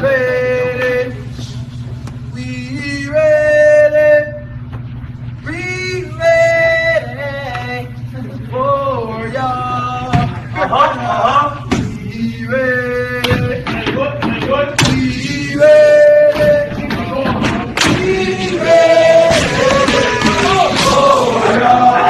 ready. We ready. We ready for y'all. We ready. We ready. We ready for y'all.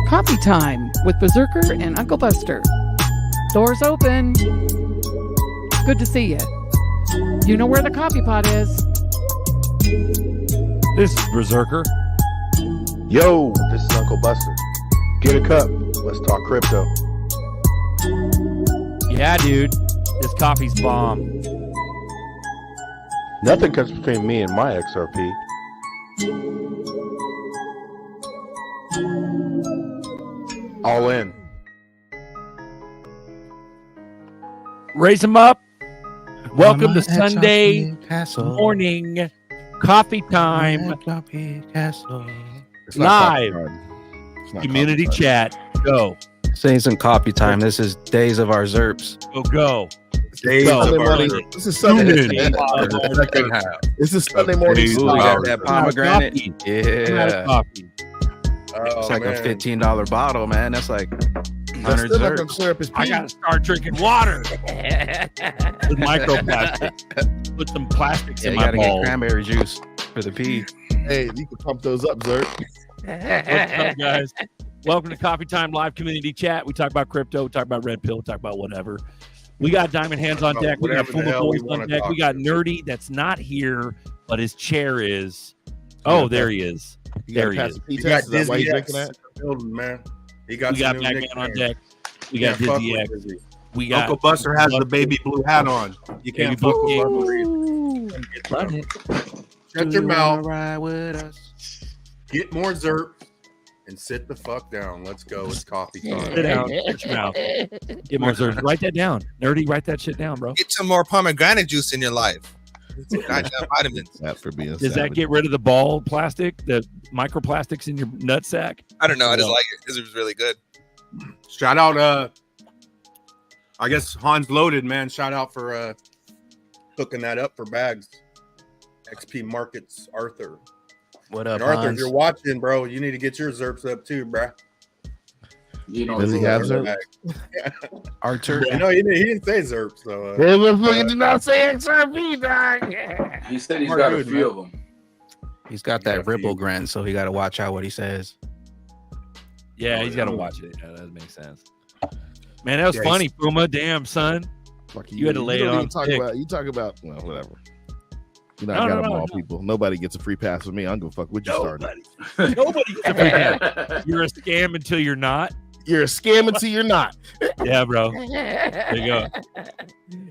Coffee time with Berserker and Uncle Buster. Doors open. Good to see you. You know where the coffee pot is. This is Berserker. Yo, this is Uncle Buster. Get a cup. Let's talk crypto. Yeah, dude. This coffee's bomb. Nothing comes between me and my XRP. All in. Raise them up. Welcome to Mama Sunday Castle. morning coffee time. It's not Live. coffee time. It's not Community coffee time. chat. Go. This ain't coffee time. This is days of our ZRPs. Go. Days Go. of our- This is Sunday. Tune in. Second half. This is Sunday morning. Days Ooh, of we our- got that pomegranate. Coffee. Yeah. Coffee. It's like a $15 bottle, man. That's like 100 Still like ZRPs. syrup is I pee. gotta start drinking water with microplastic. Put some plastics Yeah, in you my gotta get balls. cranberry juice for the pee. Hey, you can pump those up, Zerk. What's up, guys? Welcome to Coffee Time Live Community Chat. We talk about crypto, we talk about red pill, we talk about whatever. We got Diamond Hands on deck. We got Whatever the Puma hell we Boys wanna on deck. talk We got about. Nerdy that's not here, but his chair is. Oh, there he is. You There got he pass is. the pee You got test. Is that why Disney you X drinking in the building, man. He got, We got some new Batman on nicknames. deck. We got Can't fuck Dizzy with X. Disney. We got Uncle Buster has the baby blue hat on. You Baby can't fuck Blue with King. Buster. Love it. Shut your mouth. Ride with us. Get more ZRP and sit the fuck down. Let's go. It's coffee Sit time. down. Shut your mouth. Get more Zers. Write that down. Nerdy, write that shit down, bro. Get some more pomegranate juice in your life. Got vitamins. That for being Does that savage. get rid of the ball plastic, the microplastics in your nutsack? I don't know. I just like it because it was really good. Shout out, I guess Hans Loaded, man. Shout out for hooking that up for bags. XP Markets, Arthur. What up, And Arthur, if Hans? you're watching, bro, you need to get your ZRPs up too, bro. You know, does he have Zerk? Arthur. No, he didn't say ZRP, so Hey, motherfucker did not say XRP, dog. He said he's Smart got a dude, few man. of them. He's got that ripple grunt, so he got to watch out what he says. Yeah, he's got to watch it. Yeah, that makes sense. Man, that was Yeah, funny, Puma. Damn, son. Fuck You had to lay it don't on even talk thick. about. You talk about. Well, whatever. You know, No, I got no, them no, all, no. people. Nobody gets a free pass with me. I'm gonna fuck with you started. Nobody gets a free pass. You're a scam until you're not. You're a scam until you're not. Yeah, bro. There you go.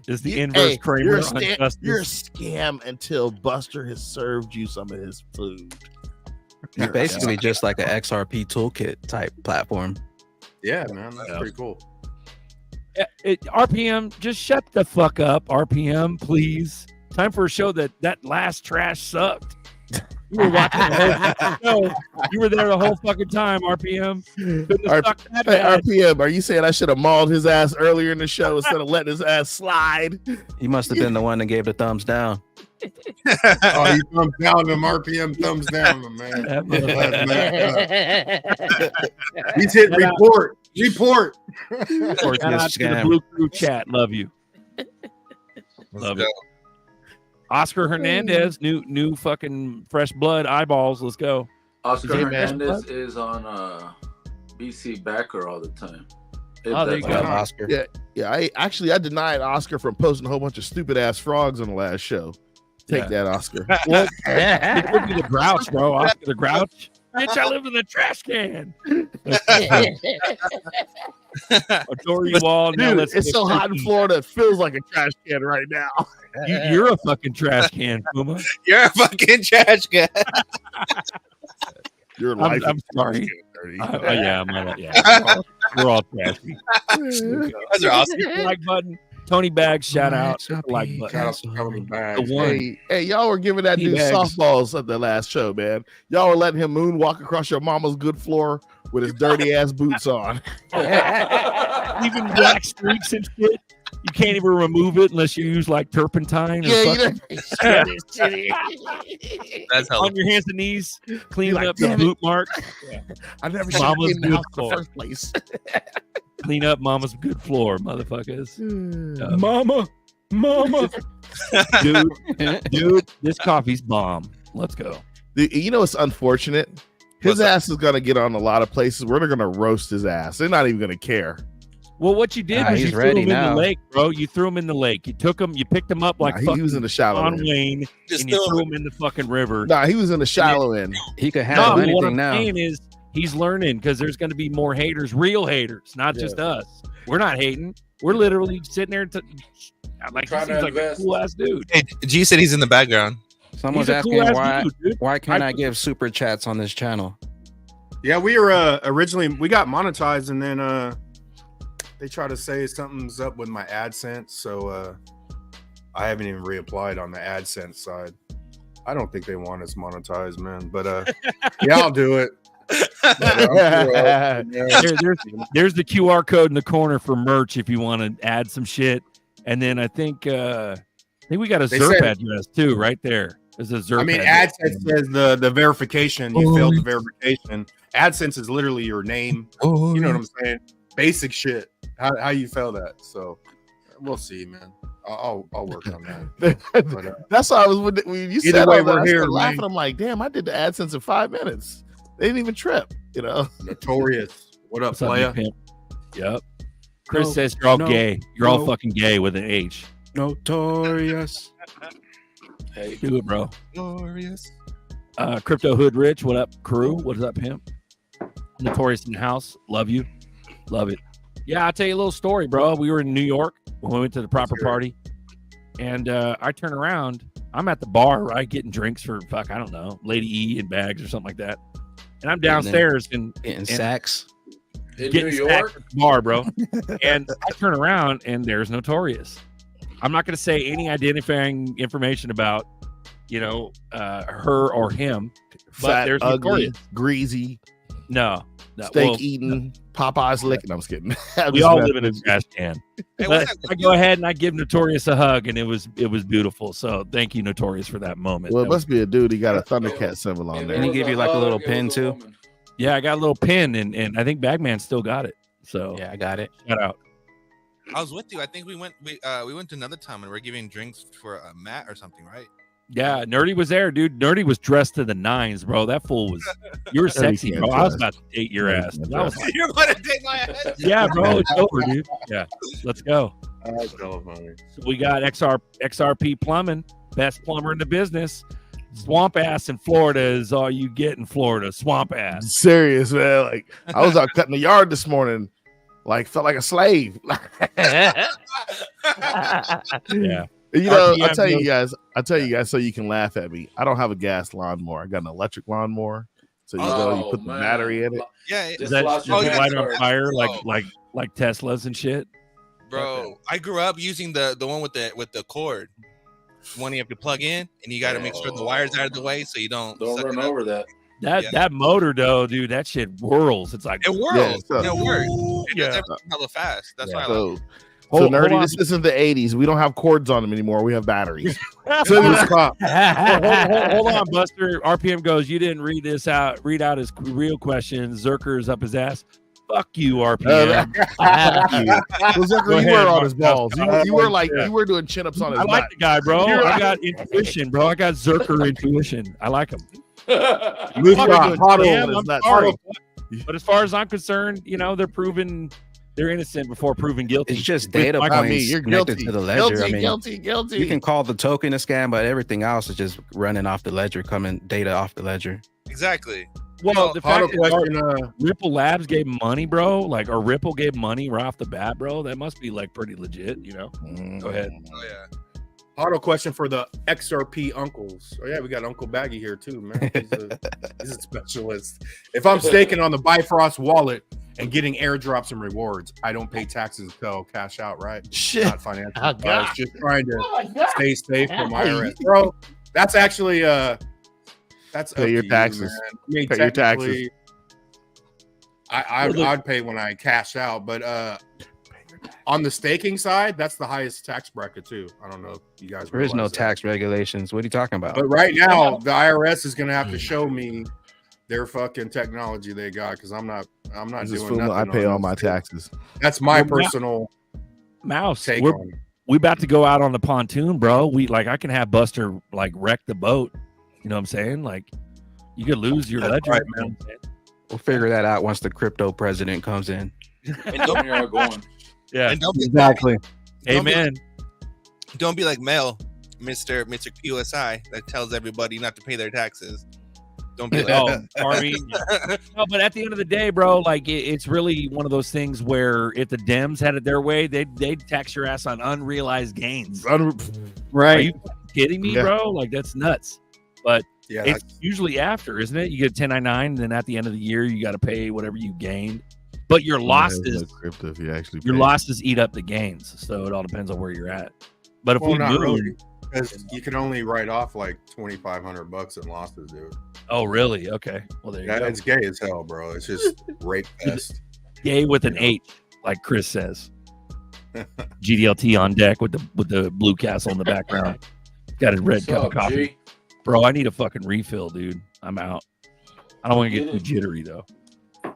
It's the inverse Hey, Kramer you're a, on scam, you're a justice. scam until Buster has served you some of his food. He's basically just like an XRP toolkit type platform. yeah, man, that's Yeah. pretty cool. RPM, just shut the fuck up, RPM, please. Time for a show that last trash sucked. You were watching the whole show. You were there the whole fucking time, RPM. Couldn't have sucked that Hey, bad. RPM, are you saying I should have mauled his ass earlier in the show instead of letting his ass slide? He must have been the one that gave the thumbs down. Oh, you thumbs down him, RPM thumbs down him, man. That motherfucker. He's hit Shout out. report. Shout out to the Scam. Blue Crew chat. Love you. Let's Love go. it. Oscar Hernandez, new fucking fresh blood eyeballs. Let's go. Oscar Is he Hernandez fresh is on BC Backer all the time. Oh, there you go. Oscar. Yeah. I denied Oscar from posting a whole bunch of stupid ass frogs on the last show. Take that, Oscar. Well, it could be the Grouch, bro. Oscar the Grouch. Bitch, I live in the trash can. Adore you all. Now Dude, let's it's get so hot in freaky. Florida, it feels like a trash can right now. You're a fucking trash can, Puma. You're a fucking trash can. Your life. I'm is sorry. dirty. Yeah. We're all trashy. Those are awesome. Hit the like button. Tony Bags, shout out. Hit the like button. Shout out to Tony Bags. The one. Hey, y'all were giving that dude T-bags. softballs at the last show, man. Y'all were letting him moonwalk across your mama's good floor with his dirty ass boots on. Even black streaks and shit. You can't even remove it unless you use like turpentine or fucking- That's hella on your hands and knees, cleaning like, up the "Damn it." boot mark. I never should have Mama's came in the good house in the floor. first place. Clean up mama's good floor, motherfuckers. Mama. Dude, this coffee's bomb. Let's go. You know, it's unfortunate. His What's that? ass is going to get on a lot of places where they're going to roast his ass. They're not even going to care. Well, what you did Nah, was he's you threw ready him in now. the lake, bro. You threw him in the lake. You took him, you picked him up like Nah, he fucking was in the shallow John end. Wayne, Just and you throw threw him. him in the fucking river. Nah, he was in the shallow end. He could No, handle but what anything I'm now. saying is he's learning because there's going to be more haters, real haters, not just us. We're not hating. We're literally sitting there like he Trying seems to like a invest. cool ass dude. Hey, G said he's in the background. Someone's He's a asking cool-ass why dude, dude. why can't I give super chats on this channel? Yeah, we were originally we got monetized, and then they try to say something's up with my AdSense, so I haven't even reapplied on the AdSense side. I don't think they want us monetized, man. But yeah, I'll do it. There's the QR code in the corner for merch if you want to add some shit. And then I think we got a They ZRP said- address too, right there. There's a ZRP. I mean, address. AdSense says the verification. You failed the verification. AdSense is literally your name. Oh, You know what I'm saying? Basic shit. How you fail that? So we'll see, man. I'll work on that. But, That's why I was when you Either said way, all that, we're I here, started laughing. man. I'm like, damn, I did the AdSense in 5 minutes. They didn't even trip, you know. Notorious. What up, What's up, playa? pimp? Yep. Chris No, says you're all no, gay. You're all no. fucking gay with an H. Notorious. Hey, Do it, bro. glorious. Crypto Hood Rich. What up, crew? What is up, pimp? Notorious in the house. Love you. Love it. Yeah, I'll tell you a little story, bro. We were in New York when we went to the proper party. And I turn around. I'm at the bar, right? Getting drinks for, I don't know, Lady E and bags or something like that. And I'm downstairs and Getting sacks. in getting New stacked York, at the bar, bro. And I turn around and there's Notorious. I'm not going to say any identifying information about, her or him. But Fat, there's ugly, Notorious. greasy, No. steak eating, Popeyes licking. I'm just kidding. We all live in a trash can. Hey, But what's I go ahead and I give Notorious a hug, and it was beautiful. So thank you, Notorious, for that moment. Well, it That was- must be a dude. He got a Thundercat symbol on and there. And he there gave was you like a hug, little it pin, was a too? woman. yeah, I got a little pin, and I think Bagman still got it. So Yeah, I got it. shout out. I was with you. I think we went to another time and we're giving drinks for Matt or something, right? Yeah, Nerdy was there, dude. Nerdy was dressed to the nines, bro. That fool was. You were sexy, can't bro. I was dress. about to date your Nerdy ass. can't I was like, You're going to take my head. yeah, bro, it's over, dude. Yeah, let's go. That's hella funny. So we got XRP Plumbing, best plumber in the business. Swamp ass in Florida is all you get in Florida. Swamp ass. Serious, man. Like I was out cutting the yard this morning, like felt like a slave. Yeah. You know, RPM I tell you goes- guys, so you can laugh at me. I don't have a gas lawnmower. I got an electric lawnmower. So you go, you put the man. battery in it. Yeah, Is Just that lost just your yeah. light on password. fire Oh. like Teslas and shit? bro. I grew up using the one with the cord. One you have to plug in, and you got to make sure the wire's out of the way so you don't Don't suck run it up. over that. That motor though, dude, that shit whirls. It's like It whirls. so- it works. It Yeah. does everything hella fast. That's why I So, like it. Hold nerdy, on. this isn't the 80s. We don't have cords on them anymore. We have batteries. So this cop. hold on, Buster. RPM goes, you didn't read out his real question. Zerker's up his ass. Fuck you, RPM. Fuck you. Well, Zucker, Go you ahead, were on his Mark. balls. You were like, you were doing chin ups on his I like butt. the guy, bro. You're I right. got intuition, bro. I got Zerker intuition. I like him. Moose Fuck got you, hot Sam, on his I'm nuts. sorry. But as far as I'm concerned, they're innocent before proven guilty. It's just data Like, points I mean, you're connected guilty. to the ledger. Guilty, I mean, guilty. you can call the token a scam, but everything else is just running off the ledger, coming data off the ledger. Exactly. Well, the Auto fact is, question. Ripple Labs gave money, bro. Like, or Ripple gave money right off the bat, bro. That must be like pretty legit, Go ahead. Oh yeah. Auto question for the XRP uncles. Oh yeah, we got Uncle Baggy here too, man. He's a specialist. If I'm staking on the Bifrost wallet and getting airdrops and rewards, I don't pay taxes until cash out, right? Shit. Not financial. Oh, advice, just trying to stay safe from IRS, bro. That's actually that's Pay up your to taxes. you, man. I mean, Pay your taxes. technically, I'd pay when I cash out, but on the staking side, that's the highest tax bracket too. I don't know if you guys. There is no realize that. tax regulations. What are you talking about? But right now, the IRS is going to have to show me their fucking technology they got because I'm not This is doing fool, nothing. I pay on all those my things. taxes. That's my Well, personal Mouse, take we're on it. we about to go out on the pontoon, bro. I can have Buster like wreck the boat. You know what I'm saying? Like, you could lose your That's ledger. right, you know man. what I'm saying? We'll figure that out once the crypto president comes in. And don't, Here I going. Yeah, and don't be, Exactly. amen. don't be like Mel, Mr. QSI, that tells everybody not to pay their taxes. Don't be like Oh, Harvey. No, but at the end of the day, bro, like it's really one of those things where if the Dems had it their way, they'd tax your ass on unrealized gains. Are Right. you kidding me, Yeah. bro? Like that's nuts. But Yeah, it's usually after, isn't it? You get 1099, and then at the end of the year, you got to pay whatever you gained. But your losses, Crypto if you actually your pay. losses eat up the gains. So it all depends on where you're at. But if well, we not move, really, because you can only write off like $2,500 in losses, dude. oh really? Okay. Well, there you That go. it's gay as hell, bro. It's just rape fest. Gay with an H, like Chris says. GDLT on deck with the blue castle in the background. Got his red What's cup of up, coffee. G? Bro, I need a fucking refill, dude. I'm out. I don't want to get too jittery though.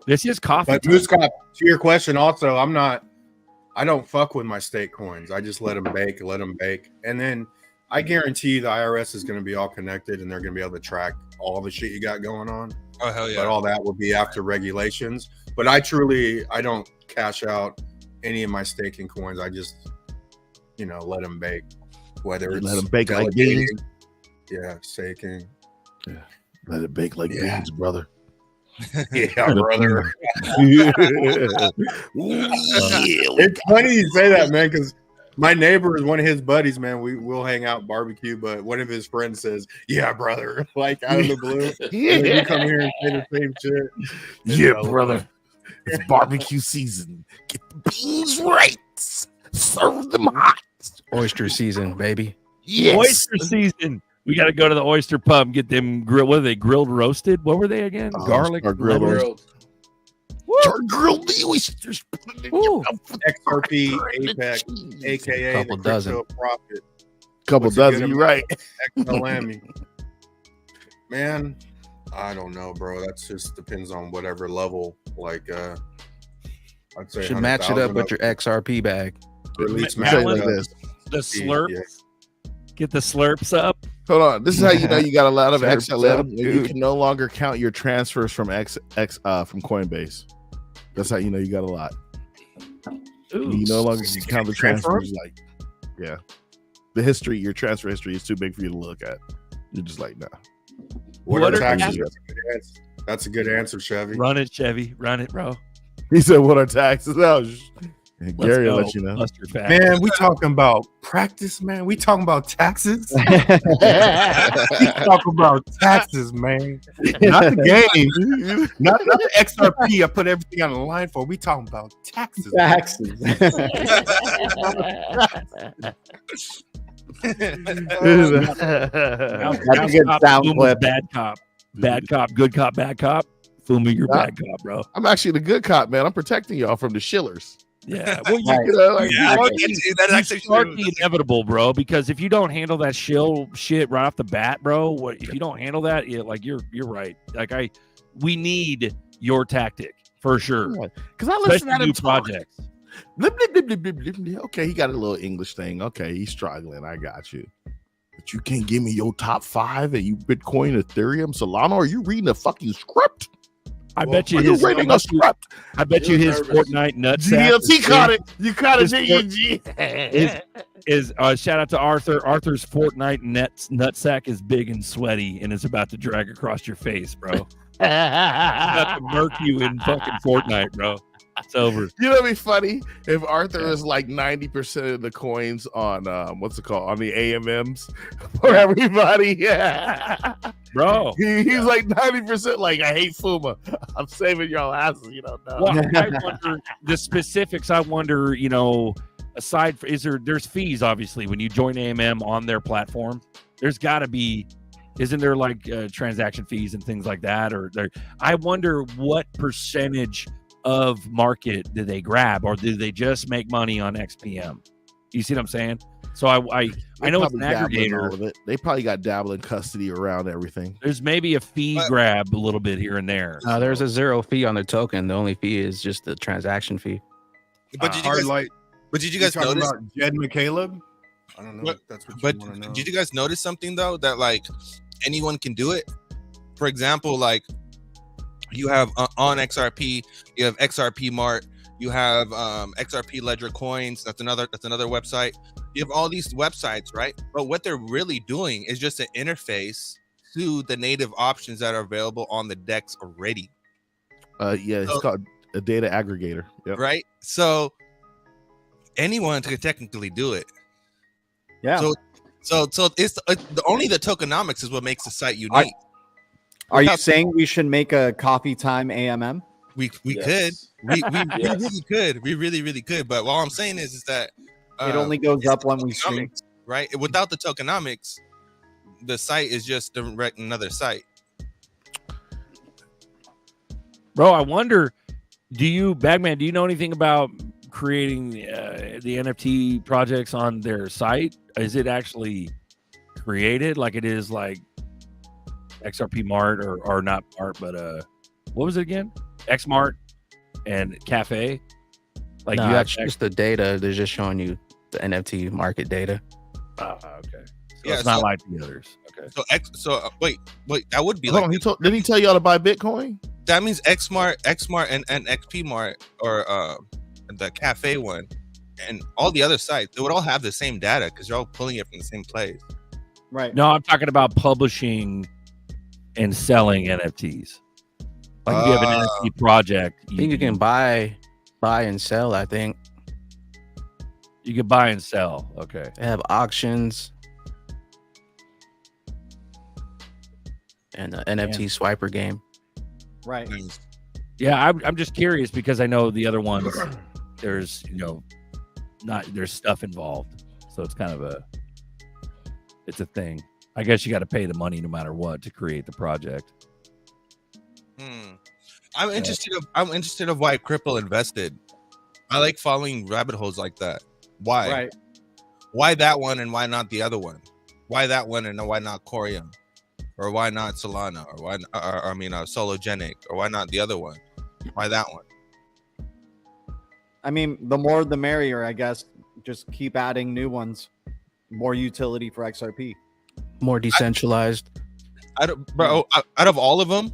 This is coffee. But time. Moose Cop, to your question, also, I don't fuck with my stake coins. I just let them bake. And then I guarantee the IRS is going to be all connected and they're going to be able to track all the shit you got going on. oh hell But yeah. all that will be after regulations. But I don't cash out any of my staking coins. I just, let them bake. Whether it's Let 'em bake like delegating- beans. Yeah, staking. Let it bake like Yeah. beans, brother. Yeah, brother. It's funny you say that, man, because my neighbor is one of his buddies, man. We'll hang out barbecue, but one of his friends says, "Yeah, brother," like out of the blue. And then you come here and say the same shit. Yeah, brother. It's barbecue season. Get the beans right. Serve them hot. Oyster season, baby. Yes. Oyster season. We got to go to the oyster pub and get them grilled. What are they? Grilled roasted? What were they again? Oh, Garlic our grilled lemon? oyster. Char grilled the oysters. Put it in your Ooh. mouth. XRP Apex, aka Couple the dozen. crypto profit. Couple What's a good dozen. You amount? right. XLM. Man, I don't know, bro. That just depends on whatever level. Like, I'd say Should match it up 100,000 with your XRP bag. or at least Ma- match Say it it like up. this. The slurps. Yeah. Get the slurps up. Hold on. This is how you know you got a lot of Serves XLM. up, You dude. can no longer count your transfers from from Coinbase. That's how you know you got a lot. Ooh. You no longer can count the transfer transfers. Like, yeah, the history, your transfer history is too big for you to look at. You're just like, nah. What What are are taxes? taxes? That's a good answer, Chevy. Run it, Chevy. Run it, bro. He said, "What are taxes?" Let's Gary will go. let you know. Buster fact. Man, we talking about practice, man. We talking about taxes. We talking about taxes, man. Not the game. Not the XRP. I put everything on the line for. We talking about taxes. Taxes. Now- That's now a good stop sound booming clip. Bad cop. Bad cop. Good cop. Bad cop. Fool me, you're Nah. bad cop, bro. I'm actually the good cop, man. I'm protecting y'all from the shillers. Yeah. Well, you, Right. You know, like, Yeah, start that's you actually start true. the inevitable, bro. Because if you don't handle that shit right off the bat, bro, if you don't handle that, like you're right. Like we need your tactic for sure. Because I listen to Especially that new in talk. projects. Blip, blip, blip, blip, blip, blip, blip. Okay, he got a little English thing. Okay, he's struggling. I got you. But you can't give me your top 5 and you Bitcoin, Ethereum, Solana. Are you reading a fucking script? I bet you Are you his. reading a script? I bet you his Fortnite nutsack. GLT caught it. You caught it, His didn't you, Is shout out to Arthur. Arthur's Fortnite nutsack is big and sweaty, and it's about to drag across your face, bro. About to murk you in fucking Fortnite, bro. It's over. You know, it'd be funny if Arthur is like 90% of the coins on what's it called, on the AMMs for everybody. Yeah, bro. He's like 90%. Like, I hate Fuma. I'm saving y'all asses. You don't know. Well, I wonder the specifics. I wonder, you know, aside from there's fees obviously when you join AMM on their platform. There's got to be. Isn't there like transaction fees and things like that? Or I wonder what percentage of market do they grab, or do they just make money on XPM? You see what I'm saying? So I know it's an aggregator. Of it. They probably got dabbling custody around everything. There's maybe a fee grab a little bit here and there. There's a 0 fee on the token. The only fee is just the transaction fee. But did you guys notice about Jed McCaleb? I don't know if that's what you want to know. Did you guys notice something though, that like anyone can do it? For example, like you have on XRP, you have XRP Mart, you have XRP Ledger Coins. That's another website. You have all these websites, right? But what they're really doing is just an interface to the native options that are available on the DEX already. It's called a data aggregator. Yep. Right? So anyone could technically do it. Yeah. So it's only the tokenomics is what makes the site unique. Are you saying we should make a coffee time AMM? We could. We really could. We really could. But all I'm saying is that it only goes up when we stream. Right? Without the tokenomics, the site is just another site. Bro, I wonder, Bagman, do you know anything about creating the NFT projects on their site? Is it actually created like it is like XRP Mart or not Mart, but what was it again? X Mart and Cafe? Like no, you have just the data. They're just showing you the NFT market data. Oh, okay. Yeah, it's not like the others. Okay. So wait, that would be Hold like. on, didn't he tell y'all to buy Bitcoin? That means Xmart, and XP Mart, or the Cafe one, and all the other sites, they would all have the same data because you're all pulling it from the same place. Right. No, I'm talking about publishing and selling NFTs. Like if you have an NFT project, I think you can buy and sell. I think you can buy and sell. Okay. They have auctions and the NFT swiper game. Right. Yeah, I'm just curious because I know the other ones. There's there's stuff involved, so it's kind of it's a thing. I guess you got to pay the money no matter what to create the project. I'm interested of why Cripple invested. I like following rabbit holes like that. Why? Right. Why that one and why not the other one? Why that one and why not Corium? Or why not Solana? Or why? Sologenic? Or why not the other one? Why that one? I mean, the more the merrier, I guess. Just keep adding new ones. More utility for XRP. More decentralized. Out of all of them,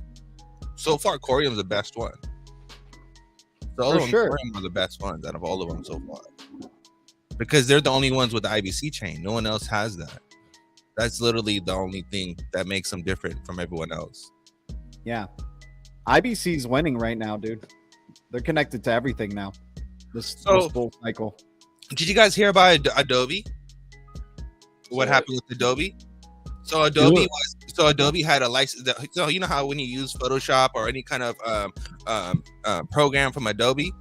so far Corium's the best one. For sure. Corium are the best ones out of all of them so far. Because they're the only ones with the IBC chain. No one else has that. That's literally the only thing that makes them different from everyone else. Yeah. IBC's winning right now, dude. They're connected to everything now. This full cycle. Did you guys hear about Adobe? What happened with Adobe? So Adobe had a license. So you know how when you use Photoshop or any kind of program from Adobe,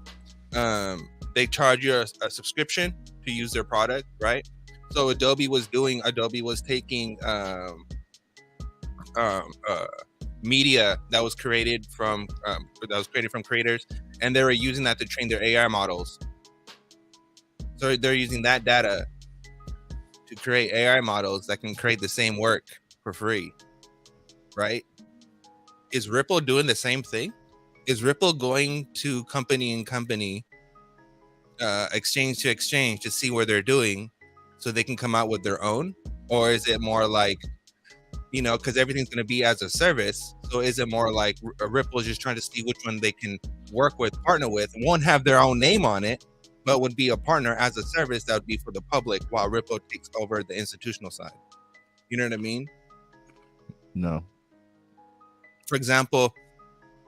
they charge you a subscription to use their product, right? So Adobe was taking media that was created from creators, and they were using that to train their AI models. So they're using that data to create AI models that can create the same work for free, right? Is Ripple doing the same thing? is Ripple going to company, exchange to exchange to see where they're doing so they can come out with their own? Or is it more like, you know, because everything's going to be as a service, so is it more like Ripple is just trying to see which one they can work with, partner with, won't have their own name on it, but would be a partner as a service that would be for the public while Ripple takes over the institutional side? You know what I mean? No. For example,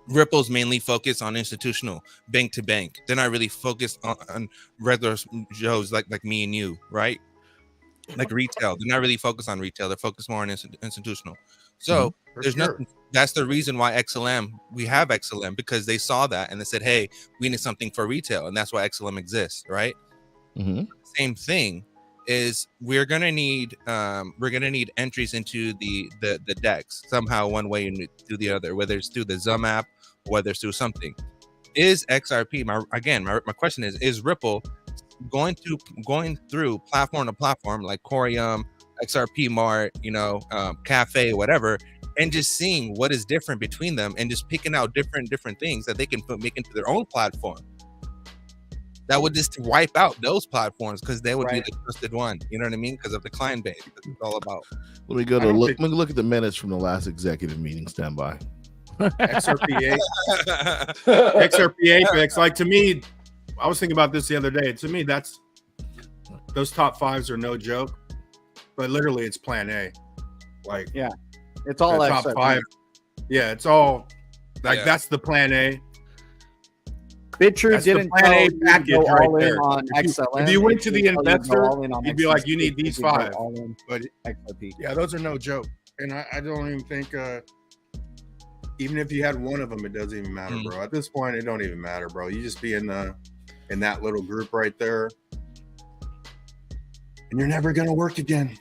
Ripple's mainly focused on institutional, bank to bank. They're not really focused on regular Joes like me and you, right? Like retail. They're not really focused on retail. They're focused more on institutional. So there's nothing. That's the reason why we have XLM, because they saw that and they said, hey, we need something for retail. And that's why XLM exists, right? Same thing is we're gonna need entries into the DEX somehow, one way or through the other, whether it's through the Zum app, or whether it's through something. Is XRP, my question is Ripple going through platform to platform like Corium, XRP Mart, you know, Cafe, whatever, and just seeing what is different between them and just picking out different things that they can make into their own platform? That would just wipe out those platforms because they would be the trusted one. You know what I mean? Because of the client base. That's what it's all about. Let me go to look at the minutes from the last executive meeting. Stand by. XRP Apex. Like, to me, I was thinking about this the other day. To me, those top fives are no joke, but literally it's plan A. Like, yeah, it's all top five. Yeah, it's all like that's the plan A. BitTrue didn't plan A package right all in there. on XLM. If you went to the investor, you'd be like, you need these five. But XRP. Yeah, those are no joke. And I don't even think, even if you had one of them, it doesn't even matter, bro. At this point, it don't even matter, bro. You just be in that little group right there, and you're never gonna work again.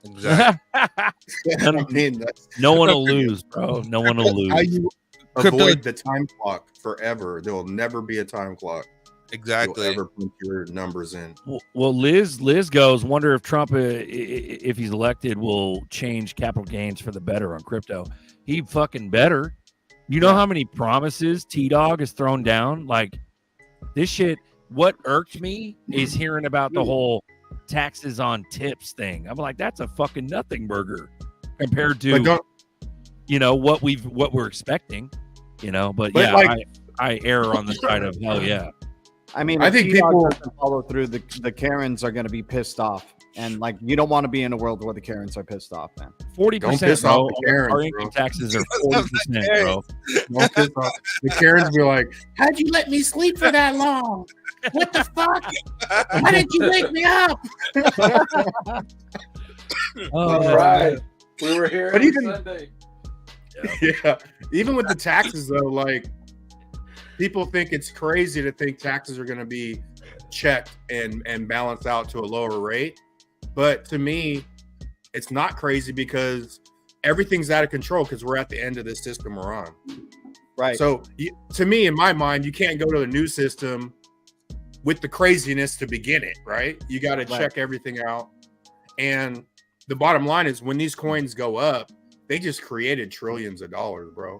Exactly. I mean, no one will lose, bro. No one will lose. How you avoid the time clock forever? There will never be a time clock. Exactly. You'll ever put your numbers in. Well, Liz goes, wonder if Trump, if he's elected, will change capital gains for the better on crypto. He fucking better. You know how many promises T-Dog has thrown down? Like, this shit, what irked me is hearing about the whole taxes on tips thing. I'm like, that's a fucking nothing burger compared to, you know, what we're expecting, you know, but yeah, like, I err on the side of hell yeah. I mean, I think people doesn't follow through. The Karens are going to be pissed off, and like, you don't want to be in a world where the Karens are pissed off, man. 40%, bro. Our income taxes are 40%, bro. Don't piss off. The Karens be like, "How'd you let me sleep for that long? What the fuck? Why did you wake me up?" All right, we were here. But on Sunday. Yeah, even with the taxes though, like, people think it's crazy to think taxes are going to be checked and balanced out to a lower rate. But to me, it's not crazy because everything's out of control because we're at the end of this system we're on. Right. So to me, in my mind, you can't go to a new system with the craziness to begin it, right? You got to check everything out. And the bottom line is when these coins go up, they just created trillions of dollars, bro.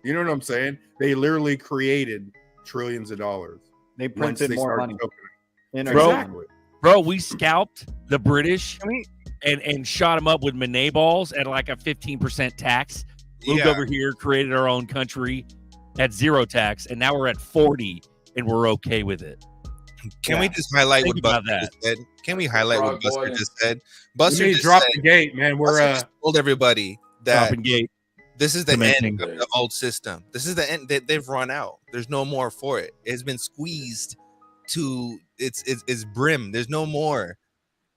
You know what I'm saying? They literally created trillions of dollars. They printed more money. Bro, we scalped the British and shot them up with Monet balls at like a 15% tax. Moved over here, created our own country at 0 tax, and now we're at 40, and we're okay with it. Can we just highlight what Buster just said? Can we highlight what Buster just said? Buster just dropped the gate, man. We're told everybody that gate. This is the end of the old system. This is the end. They've run out. There's no more for it. It's been squeezed to its brim. There's no more.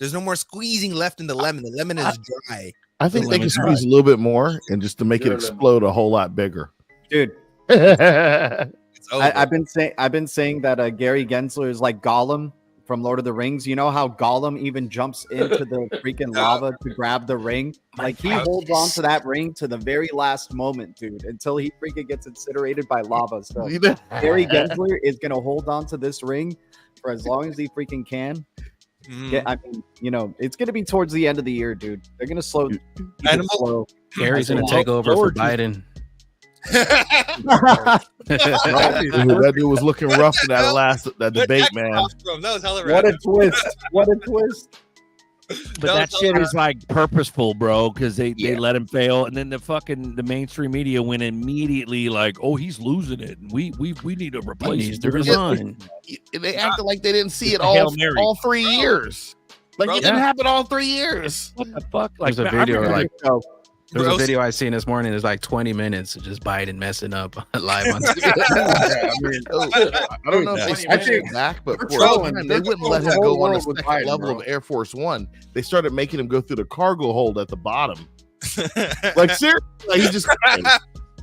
There's no more squeezing left in the lemon. The lemon is dry. I think they can squeeze a little bit more and just to make it explode a whole lot bigger. Dude. I've been saying that Gary Gensler is like Gollum from Lord of the Rings. You know how Gollum even jumps into the freaking lava to grab the ring? Like, he holds on to that ring to the very last moment, dude, until he freaking gets incinerated by lava. So Gary Gensler is gonna hold on to this ring for as long as he freaking can. Yeah, I mean, you know, it's gonna be towards the end of the year, dude. They're gonna slow. Gary's gonna take over for Biden. That dude was looking rough in that debate, man. That was hella What a random. twist! What a twist! But that shit is like purposeful, bro, because they Yeah. let him fail, and then the mainstream media went immediately like, oh, he's losing it, and we need to replace needs him. to resign. They acted like they didn't see it It's a Hail Mary. all 3 years. Like Bro, it didn't yeah. happen all 3 years. What the fuck? Like There's a man, I video remember- like there's Bro, a video I seen this morning. It's like 20 minutes of just Biden messing up live on TV. I don't know if they I switched think it back, but they're for a trolling. time, They're they wouldn't trolling let him the whole go on the world with second Biden, level bro. of Air Force One. They started making him go through the cargo hold at the bottom. Like seriously, like, he just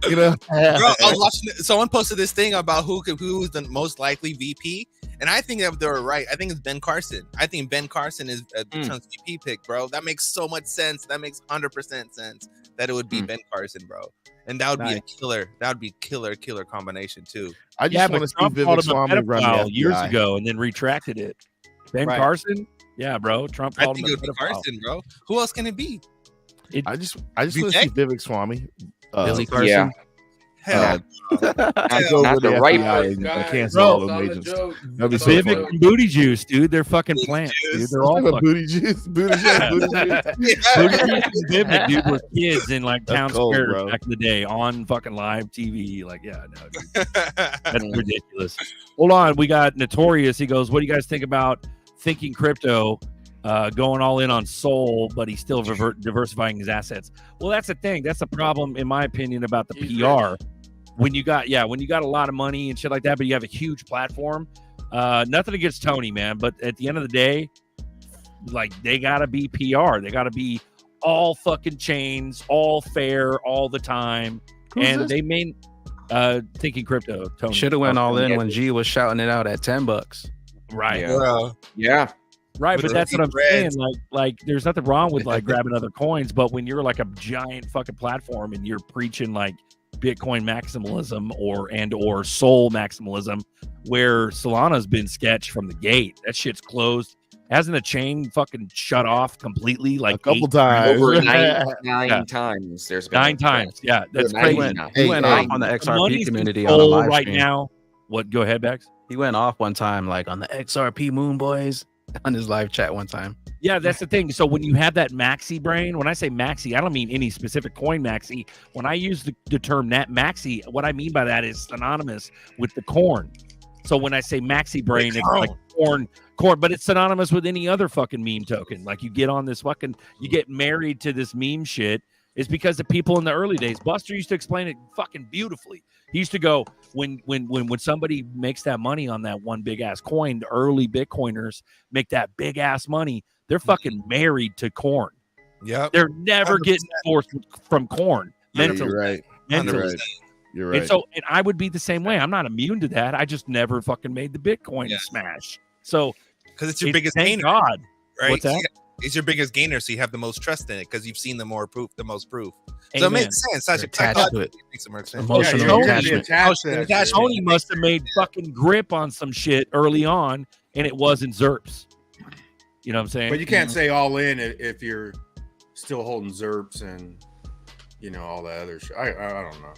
you know. Bro, I was watching it. Someone posted this thing about who was the most likely VP, and I think that they were right. I think it's Ben Carson. I think Ben Carson is Trump's VP pick, bro. That makes so much sense. That makes 100% sense that it would be Ben Carson, bro. And that would be a killer. That would be killer combination too. I just yeah, want but to see Trump Vivek called him a Swamy run the pedophile years FBI. ago and then retracted it. Ben Right. Carson, yeah, bro. Trump I called think him it a would be pedophile. Carson, bro. Who else can it be? I just want to see Vivek Swamy. Billy Carson. Yeah. Hell, Take Hell, over not the the right FBI and guy. cancel all those agents. That'd be so Vivek funny. and Booty Juice, dude. They're fucking plants, dude. They're all fucking booty juice, booty juice, booty juice. Booty Juice and Vivek, dude, were kids in like That's town cold, square bro. back in the day on fucking live TV. Like, yeah, no, dude. That's ridiculous. Hold on, we got Notorious. He goes, "What do you guys think about thinking crypto, going all in on Sol, but he's still diversifying his assets?" Well, that's the thing. That's the problem, in my opinion, about the PR. When you got a lot of money and shit like that, but you have a huge platform. Nothing against Tony, man, but at the end of the day, like they gotta be PR. They gotta be all fucking chains, all fair, all the time. And they mean thinking crypto. Tony Should have went all in when G was shouting it out at $10. right. Yeah. bro. Yeah. Right, With but that's what I'm breads. saying. Like, there's nothing wrong with like grabbing other coins, but when you're like a giant fucking platform and you're preaching like Bitcoin maximalism or Sol maximalism, where Solana's been sketched from the gate, that shit's closed. Hasn't the chain fucking shut off completely? Like A couple 8 times. Over Yeah. nine times. There's been 9 times. Yeah, that's Nine crazy. times. He went Hey, off on the The XRP money's community in on a Sol live right stream. now. What? Go ahead, Bex. He went off one time, like on the XRP Moon Boys on his live chat one time. Yeah, that's the thing. So when you have that maxi brain, when I say maxi, I don't mean any specific coin maxi. When I use the term net maxi, what I mean by that is synonymous with the corn. So when I say maxi brain, it's like corn, but it's synonymous with any other fucking meme token. Like you get on this fucking, you get married to this meme shit. It's because the people in the early days, Buster used to explain it fucking beautifully. He used to go, when somebody makes that money on that one big ass coin, the early Bitcoiners make that big ass money. They're fucking married to corn. Yep. They're never 100%. getting divorced from corn. Yeah, Mentally. you're right. Mentally. You're right. You're right. And so, and I would be the same way. I'm not immune to that. I just never fucking made the Bitcoin smash. So, Because it's your biggest thank gainer, God. right? What's that? It's your biggest gainer, so you have the most trust in it because you've seen the most proof. So it Amen. makes sense. You're attached to it. Makes more sense. Emotional Tony- attachment. Tony must have made fucking grip on some shit early on, and it wasn't ZERPs. You know what I'm saying? But you can't say all in if you're still holding ZERPs and all that other shit. I don't know.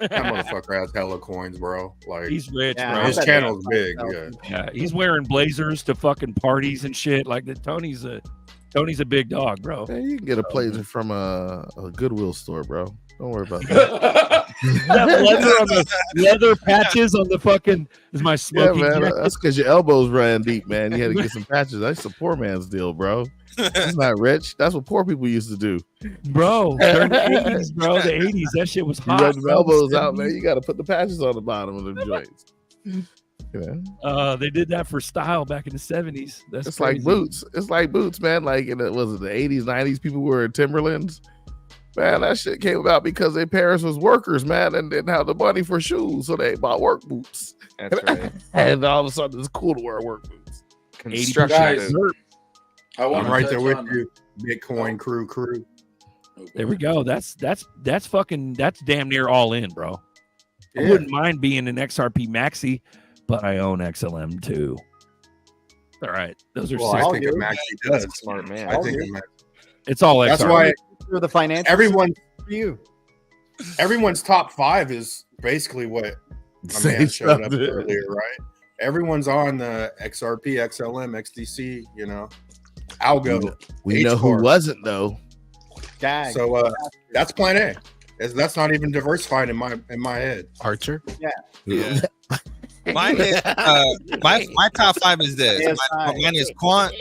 That motherfucker has hella coins, bro. Like He's rich, Yeah, bro. his I bet channel's that's- big. Yeah. Yeah, he's wearing blazers to fucking parties and shit. Like that. Tony's a big dog, bro. Hey, you can get a blazer from a Goodwill store, bro. Don't worry about that. That leather patches on the fucking is my Yeah, smoking man. jacket. That's because your elbows ran deep, man. You had to get some patches. That's a poor man's deal, bro. That's not rich. That's what poor people used to do. Bro. During the 80s, bro. The 80s, that shit was You hot. run the bro. elbows out, man. You got to put the patches on the bottom of the joints. Yeah. They did that for style back in the 70s. That's It's crazy. like boots. It's like boots, man. Like in the 80s, 90s, people were in Timberlands. Man, that shit came about because their parents was workers, man, and didn't have the money for shoes, so they bought work boots. That's right. And all of a sudden, it's cool to wear work boots. Construction. Guys, ZERP. I'm wanna right there touch with on- you, Bitcoin crew. There we go. That's damn near all in, bro. I Yeah. wouldn't mind being an XRP maxi, but I own XLM too. All right. Those are Well, I six. think a maxi That's does. a smart man. I think a maxi. It's all XRP. That's why For the financial everyone for you. everyone's top 5 is basically what my Same man showed stuff, up dude. earlier, right? Everyone's on the XRP, XLM, XDC, you know, Algo. We know who H-bar. wasn't though. Dag. So that's plan A. That's not even diversified in my head. Archer. Yeah. Mine is my top 5 is this. Mine is Quant.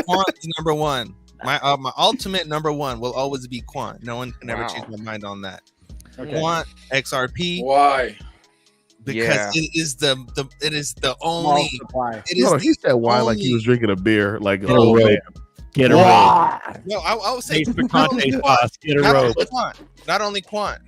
Quant is number 1. My ultimate number 1 will always be Quant. No one can ever change my mind on that. Okay. Quant XRP. Why? Because Yeah. it is the Small only supply. it is No, the he said why like he only- was drinking a beer. Like, Get a oh rope. man. Get a rope. no, I would say Taste not only picante Quant, sauce. Get a not rope. only Quant, not only Quant,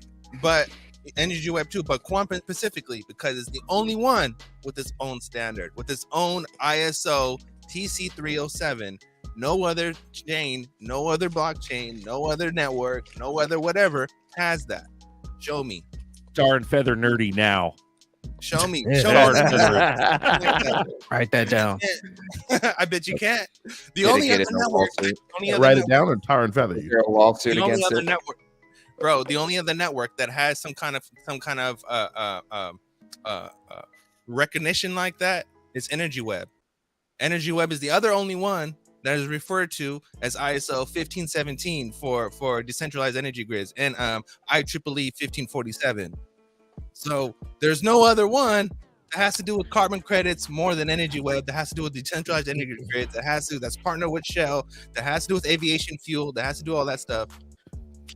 but Energy Web too, but Quant specifically because it's the only one with its own standard, with its own ISO TC307. No other chain, no other blockchain, no other network, no other whatever has that. Show me. Star and feather nerdy now. Show me. Yeah. Show Star me. and feather. Write that down. I bet you can't. The only other Litigated in a network, lawsuit. only other Write it network- down or tar and feather Is you. there a lawsuit the only against other it? network, bro. The only other network that has some kind of recognition like that is Energy Web. Energy Web is the other only one that is referred to as ISO 1517 for decentralized energy grids and IEEE 1547. So there's no other one that has to do with carbon credits more than Energy Web, that has to do with decentralized energy grids, that's partnered with Shell, that has to do with aviation fuel, that has to do all that stuff.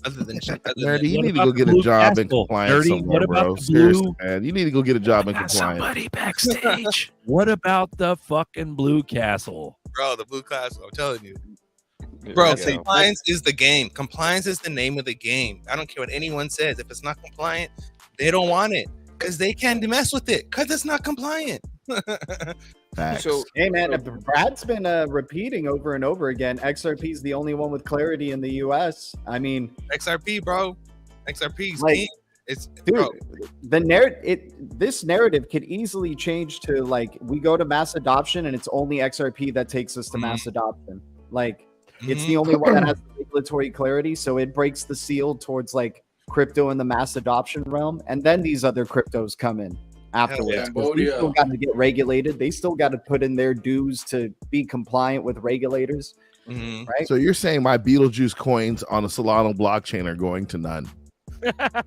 Other than Nerdy, you What need to about go the get a blue job in castle? compliance Nerdy, somewhere, what about bro. the Seriously, blue- man. You need to go get a job in compliance. Somebody backstage. What about the fucking blue castle? bro, the blue class, I'm telling you. Bro, There you go. compliance is the game. Compliance is the name of the game. I don't care what anyone says. If it's not compliant, they don't want it because they can't mess with it because it's not compliant. Facts. So Hey man, Brad's been repeating over and over again. XRP is the only one with clarity in the U.S. I mean, XRP, bro. XRP is Like, king. It's dude, bro. this narrative could easily change to like we go to mass adoption and it's only XRP that takes us to mass adoption. Like it's the only one that has regulatory clarity, so it breaks the seal towards like crypto in the mass adoption realm, and then these other cryptos come in afterwards. 'cause they Cambodia. still got to get regulated. They still got to put in their dues to be compliant with regulators, Mhm. right? So you're saying my Beetlejuice coins on a Solana blockchain are going to none?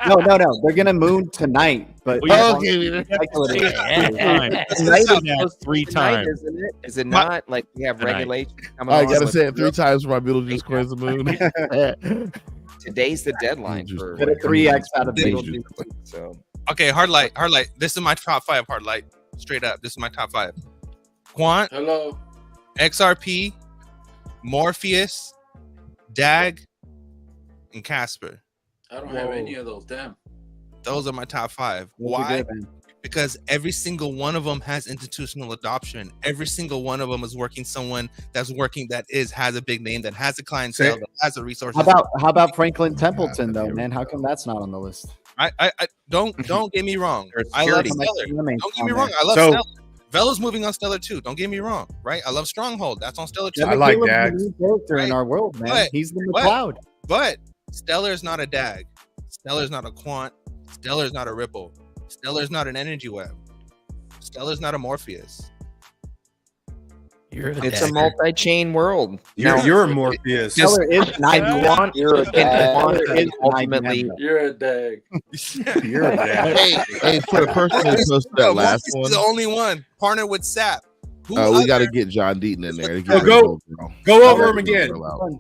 No, they're gonna moon tonight, but Well, okay, speculative. Tonight is that 3 times. Isn't it? is it not like we have Tonight. regulations coming I on gotta with- say it 3 times for my Beetlejuice coins to moon. Today's the deadline Just for Get a 3x out of Beetlejuice. Beetlejuice. so Okay, hard light. This is my top 5 hard light. Straight up, this is my top 5. Quant, Hello. XRP, Morpheus, DAG, and Casper. I don't have any of those. Damn. Those are my top 5. Those are Why? good, man. Because every single one of them has institutional adoption. Every single one of them is working someone that's working has a big name, that has a clientele, Say- that has the resources. How about Franklin Templeton though, man? How come that's not on the list? I don't get me wrong. There's I love security. Stellar. Don't get me on wrong. there. I love So- Stellar. Velo's moving on Stellar too. Don't get me wrong, right? I love Stronghold. That's on Stellar too. I like Caleb's Dags. a new character in Right. our world, man. But- He's the but- McLeod. But Stellar is not a DAG. Stellar is not a Quant. Stellar is not a Ripple. Stellar is not an Energy Web. Stellar is not a Morpheus. You're the it's a dagger. multi-chain world. You're a Morpheus. Stellar is and nine. Quant, You're a Quant Stellar is is ultimately nine. You're a dag. You're a dad. Hey, for the person who posted Bro, that last Morpheus one, is the only one partnered with SAP. Who we other- got to get John Deaton in there. To So get go- bro. Go over them again.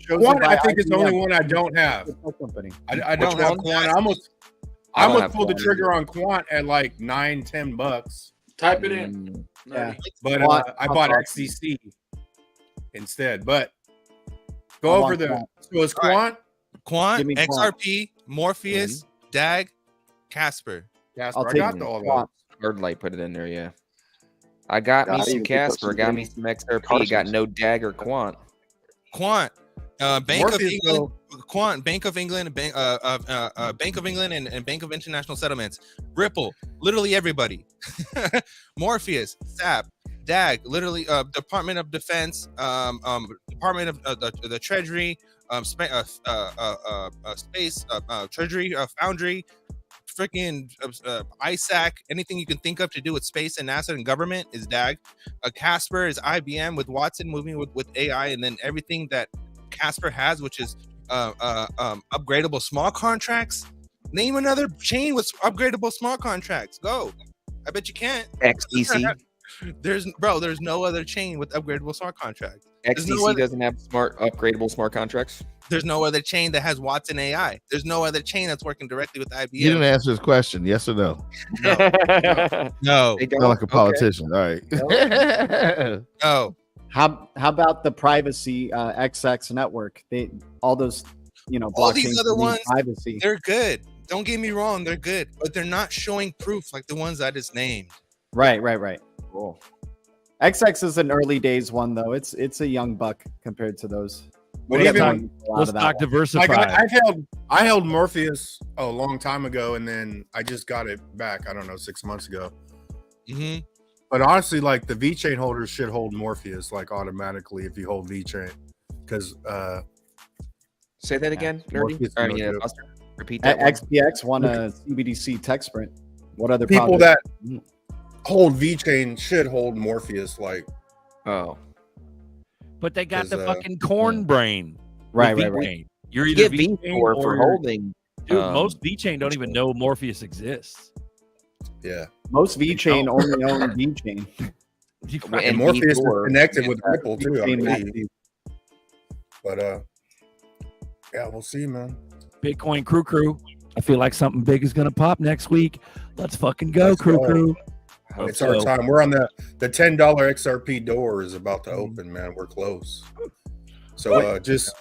Chosen One, by I think, is the only IBM. one I don't have. Company. I don't have one? Quant. I almost don't have pulled the Quant. trigger on Quant at like $9-10, Type it in. Yeah. but Quant- I bought Quant. XCC instead. But go I over want the. Quant. So it's All right. Quant. Quant, Give me Quant. XRP, Morpheus, DAG, Casper. Casper. I'll I take got all Quant. those. Hard light put it in there, yeah. I got me Nah, some you can put Casper, some got in. me some XRP, got no dagger Quant. Quant, Bank of Morpheus, England, Quant, Bank of England, Bank of England, and Bank of International Settlements, Ripple, literally everybody, Morpheus, SAP, DAG, literally Department of Defense, Department of the Treasury, space, treasury, foundry, freaking ISAC, anything you can think of to do with space and NASA and government is DAG. Casper is IBM with Watson moving with AI, and then everything that Casper has, which is upgradable smart contracts. Name another chain with upgradable smart contracts. Go. I bet you can't. XDC. There's no other chain with upgradable smart contracts. XDC doesn't have upgradable smart contracts. There's no other chain that has Watson AI. There's no other chain that's working directly with IBM. You didn't answer his question. Yes or no? No. Sound like a politician. All right. No. How about the privacy XX network? All those, all these other ones, privacy. They're good. Don't get me wrong, they're good, but they're not showing proof like the ones I just named. Right. Cool. XX is an early days one though. It's a young buck compared to those. But even let's talk diversify. Like I held Morpheus a long time ago, and then I just got it back. I don't know, 6 months ago. Mm-hmm. But honestly, like the VeChain holders should hold Morpheus like automatically if you hold VeChain, because say that again, nerdy. Buster, repeat that. XPX won a CBDC tech sprint. What other people that hold VeChain should hold Morpheus? Like, but they got the fucking corn brain. Right. You're either VeChain for holding. Dude, most VeChain don't even know Morpheus exists. Yeah, most VeChain only own VeChain. And Morpheus is connected with Ripple too, I believe. But yeah, we'll see, man. Bitcoin crew. I feel like something big is gonna pop next week. Let's fucking go, crew. It's our time. We're on the $10 XRP door is about to open, man. We're close. So just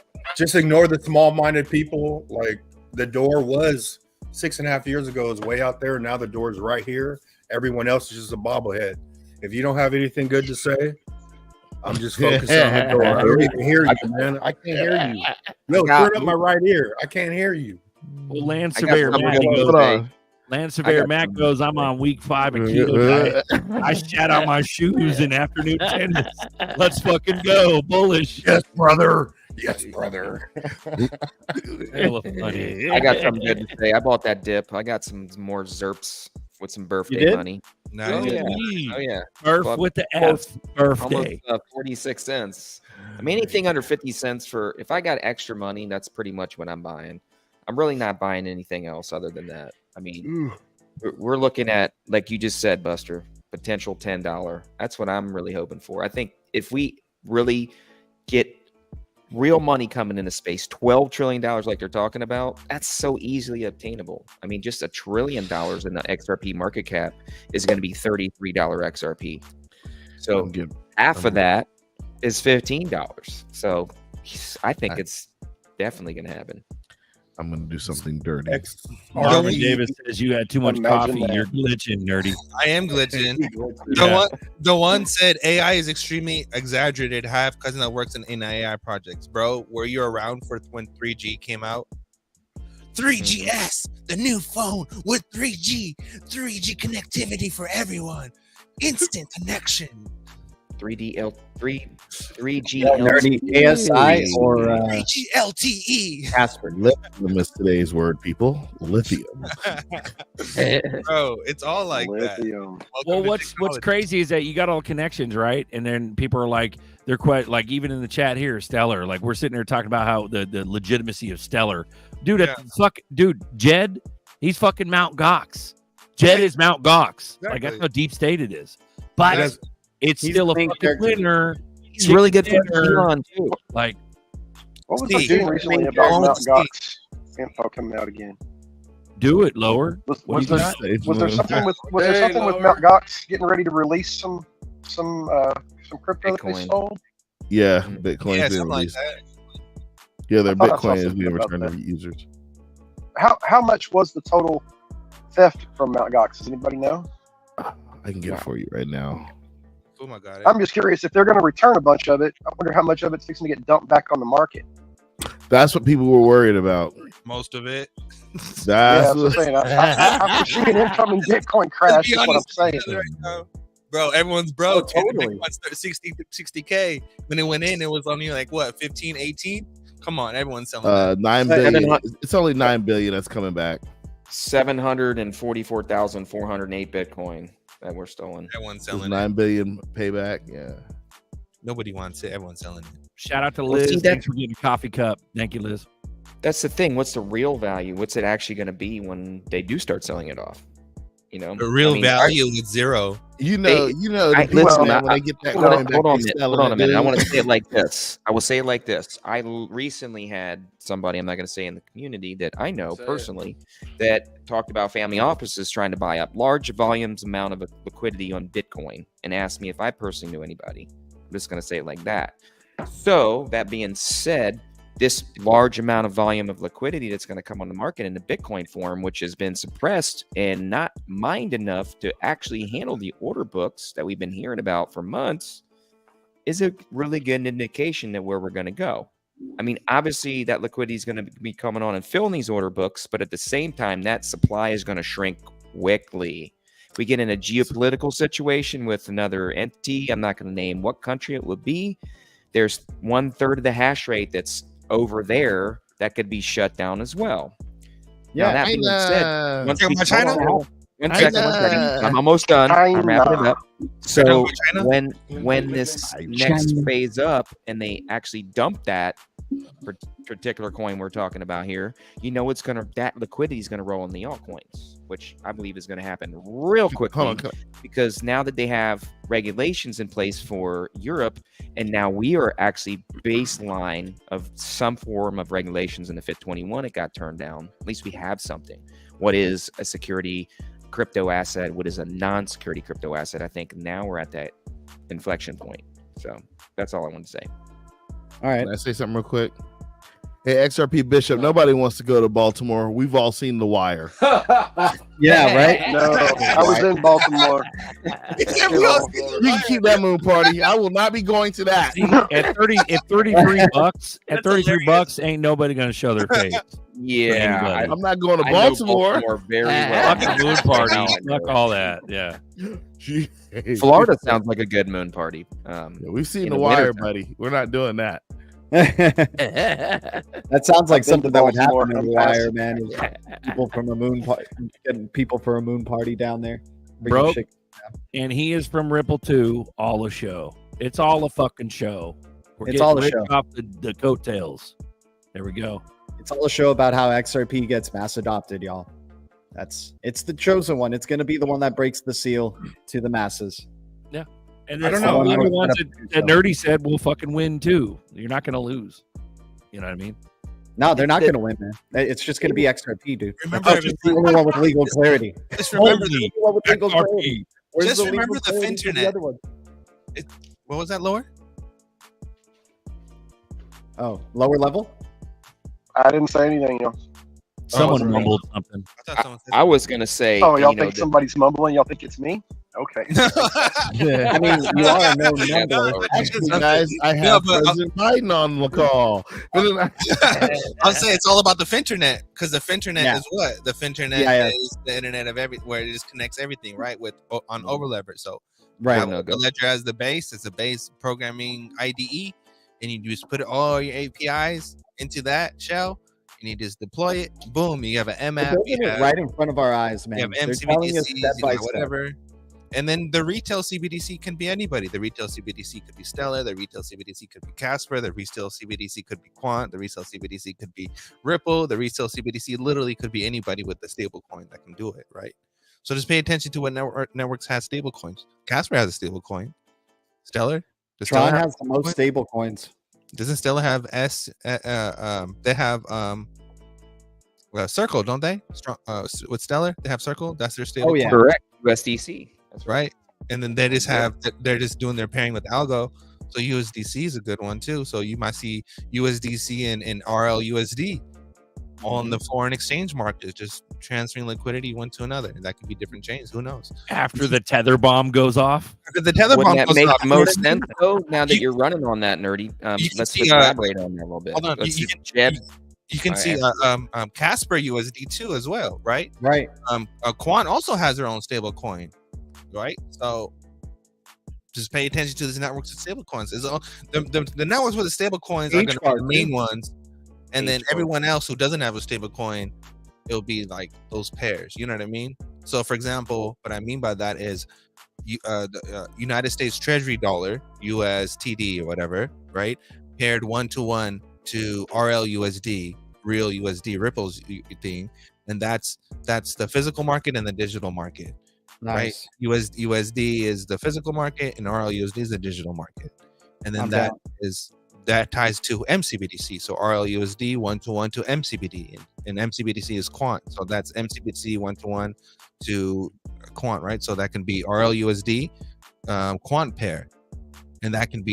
ignore the small-minded people. Like the door was 6.5 years ago, is way out there. Now the door is right here. Everyone else is just a bobblehead. If you don't have anything good to say, I'm just focusing on the door. I don't even hear you, man. I can't hear you. No, turn up my right ear. I can't hear you. Well, Land Surveyor Matt goes, I'm on week 5 of keto diet. I shat out my shoes in afternoon tennis. Let's fucking go. Bullish. Yes, brother. I got something good to say. I bought that dip. I got some more ZERPs with some birthday money. Nice. Oh yeah. Birth with the F. Birthday. Almost 46 cents. I mean, anything under 50 cents if I got extra money, that's pretty much what I'm buying. I'm really not buying anything else other than that. I mean, we're looking at, like you just said, Buster, potential $10. That's what I'm really hoping for. I think if we really get real money coming into space, $12 trillion like they're talking about, that's so easily obtainable. I mean, just $1 trillion in the XRP market cap is going to be $33 XRP. So half of that is $15. So I think it's definitely going to happen. I'm going to do something dirty. Marvin Davis says you had too much coffee. You're glitching, nerdy. I am glitching. The one said AI is extremely exaggerated. I have a cousin that works in AI projects. Bro, were you around for when 3G came out? 3GS, the new phone with 3G connectivity for everyone. Instant connection. 3G ASI or 3G LTE. Casper. Lithium is today's word, people. Lithium. Bro, it's all like lithium. Well, what's crazy is that you got all connections, right? And then people are like, they're quite like, even in the chat here, Stellar. Like we're sitting there talking about how the legitimacy of Stellar, dude. Jed, he's fucking Mount Gox. Jed is Mount Gox. Like that's how deep state it is, but. It's still a fucking winner. He's really good for Elon too. Like, what was the news recently about Mount Gox info coming out again? Do it lower. Was there something with Mount Gox getting ready to release some crypto that they sold? Yeah, Bitcoin being released. Yeah, their Bitcoin is being returned to users. How much was the total theft from Mount Gox? Does anybody know? I can get it for you right now. Oh my God! I'm just curious if they're going to return a bunch of it. I wonder how much of it's fixing to get dumped back on the market. That's what people were worried about. Most of it. That's what I'm saying. I foresee an incoming Bitcoin crash. Is what I'm saying. Bro, everyone's broke. Totally. Bitcoin's 60K. When it went in, it was only like what, 15, 18? Come on, everyone's selling that. 9 billion. It's only 9 billion that's coming back. 744,408 Bitcoin that were stolen. Everyone's It's selling 9 billion payback. Yeah. Nobody wants it. Everyone's selling it. Shout out to Well, Liz. see, Thanks for getting a coffee cup. Thank you, Liz. That's the thing. What's the real value? What's it actually going to be when they do start selling it off? You know, The real value is zero. You know, the people, listen, man, when they get that hold coin on, back, hold on, they a minute, sell hold on it, a minute. I dude. want to say it like this. I will say it like this. I recently had somebody, I'm not going to say in the community, that I know personally that talked about family offices trying to buy up large volumes amount of liquidity on Bitcoin and asked me if I personally knew anybody. I'm just going to say it like that. So that being said, this large amount of volume of liquidity that's going to come on the market in the Bitcoin form, which has been suppressed and not mined enough to actually handle the order books that we've been hearing about for months, is a really good indication that where we're going to go. I mean, obviously that liquidity is going to be coming on and filling these order books, but at the same time, that supply is going to shrink quickly. If we get in a geopolitical situation with another entity, I'm not going to name what country it would be, there's 1/3 of the hash rate that's over there that could be shut down as well. Yeah, now, that being said, once we China? one second, I'm almost done. I'm wrapping it up. So when this next phase up and they actually dump that particular coin we're talking about here, you know that liquidity is gonna roll in the altcoins, which I believe is gonna happen real quickly because now that they have regulations in place for Europe, and now we are actually baseline of some form of regulations in the FIT 21, it got turned down. At least we have something. What is a security crypto asset? What is a non-security crypto asset? I think now we're at that inflection point. So that's all I want to say. All right. Can I say something real quick? Hey, XRP Bishop, nobody wants to go to Baltimore. We've all seen The Wire. Yeah, right? No, I was in Baltimore. You can keep that moon party. I will not be going to that. At 33 bucks, at 33 bucks, ain't nobody gonna show their face. Yeah, I'm not going to I know Baltimore. very well. Fucking moon party. Fuck all that. Yeah. Florida sounds like a good moon party. We've seen The Wire, buddy. We're not doing that. That sounds like something that would happen in The Wire, man. Is people from a moon party, getting people for a moon party down there. Broke, and he is from Ripple too. All a show. It's all a fucking show. It's all a rich show. off the coattails. There we go. It's all a show about how XRP gets mass adopted, y'all. It's the chosen one. It's going to be the one that breaks the seal to the masses. Yeah. And I don't know. I'm the ones that Nerdy said will fucking win too. You're not going to lose. You know what I mean? No, they're not going to win, man. It's just going to be XRP, dude. Remember, That's the only one with legal clarity. Just remember the one with legal clarity. Where's Just the legal remember the clarity for Finternet. other one? What was that, lower? Oh, lower level? I didn't say anything else. Someone mumbled something. I was gonna say. Oh, y'all you know, think somebody's mumbling? Y'all think it's me? Okay. I mean, you are a known number. Actually, guys, I have President Biden on the call. I'll say it's all about the Finternet because the Finternet is what? The Finternet is is the internet of where it just connects everything, right? On overleverage. So right, the ledger as the base. It's a base programming IDE, and you just put all your APIs into that shell. And you just deploy it. Boom! You have an MAP. Right in front of our eyes, man. You have They're telling us MCBDCs, step by step. whatever. And then the retail CBDC can be anybody. The retail CBDC could be Stellar. The retail CBDC could be Casper. The retail CBDC could be Quant. The retail CBDC could be Ripple. The retail CBDC literally could be anybody with a stable coin that can do it, right? So just pay attention to what networks has stable coins. Casper has a stable coin. Stellar. Does Tron Stellar has the most stable coins. Doesn't Stellar have they have Circle, don't they? With Stellar, they have Circle. That's their stable. Oh yeah, correct. USDC. That's right. And then they just they're just doing their pairing with Algo. So USDC is a good one too. So you might see USDC and RLUSD on the foreign exchange market, just transferring liquidity one to another. And that could be different chains. Who knows? After the tether bomb goes off. After the tether bomb Wouldn't that goes make off. the most sense though? Now that you're running on that, Nerdy, let's see, elaborate on that a little bit. Hold on. You can see Casper USD too as well, right? Right. Quant also has their own stable coin, right? So just pay attention to these networks of stable coins. The networks with the stable coins are going to be the main ones. and then H-bar. everyone else who doesn't have a stable coin, it'll be like those pairs. You know what I mean? So, for example, what I mean by that is, the United States Treasury dollar, USTD or whatever, right? Paired 1-to-1 to RLUSD, real USD Ripple's thing, and that's the physical market and the digital market. Nice. Right? USD is the physical market and RLUSD is the digital market. And then that ties to MCBDC. So RLUSD 1-to-1 to MCBD, and MCBDC is quant. So that's MCBDC 1-to-1 to quant, right? So that can be RLUSD quant pair, and that can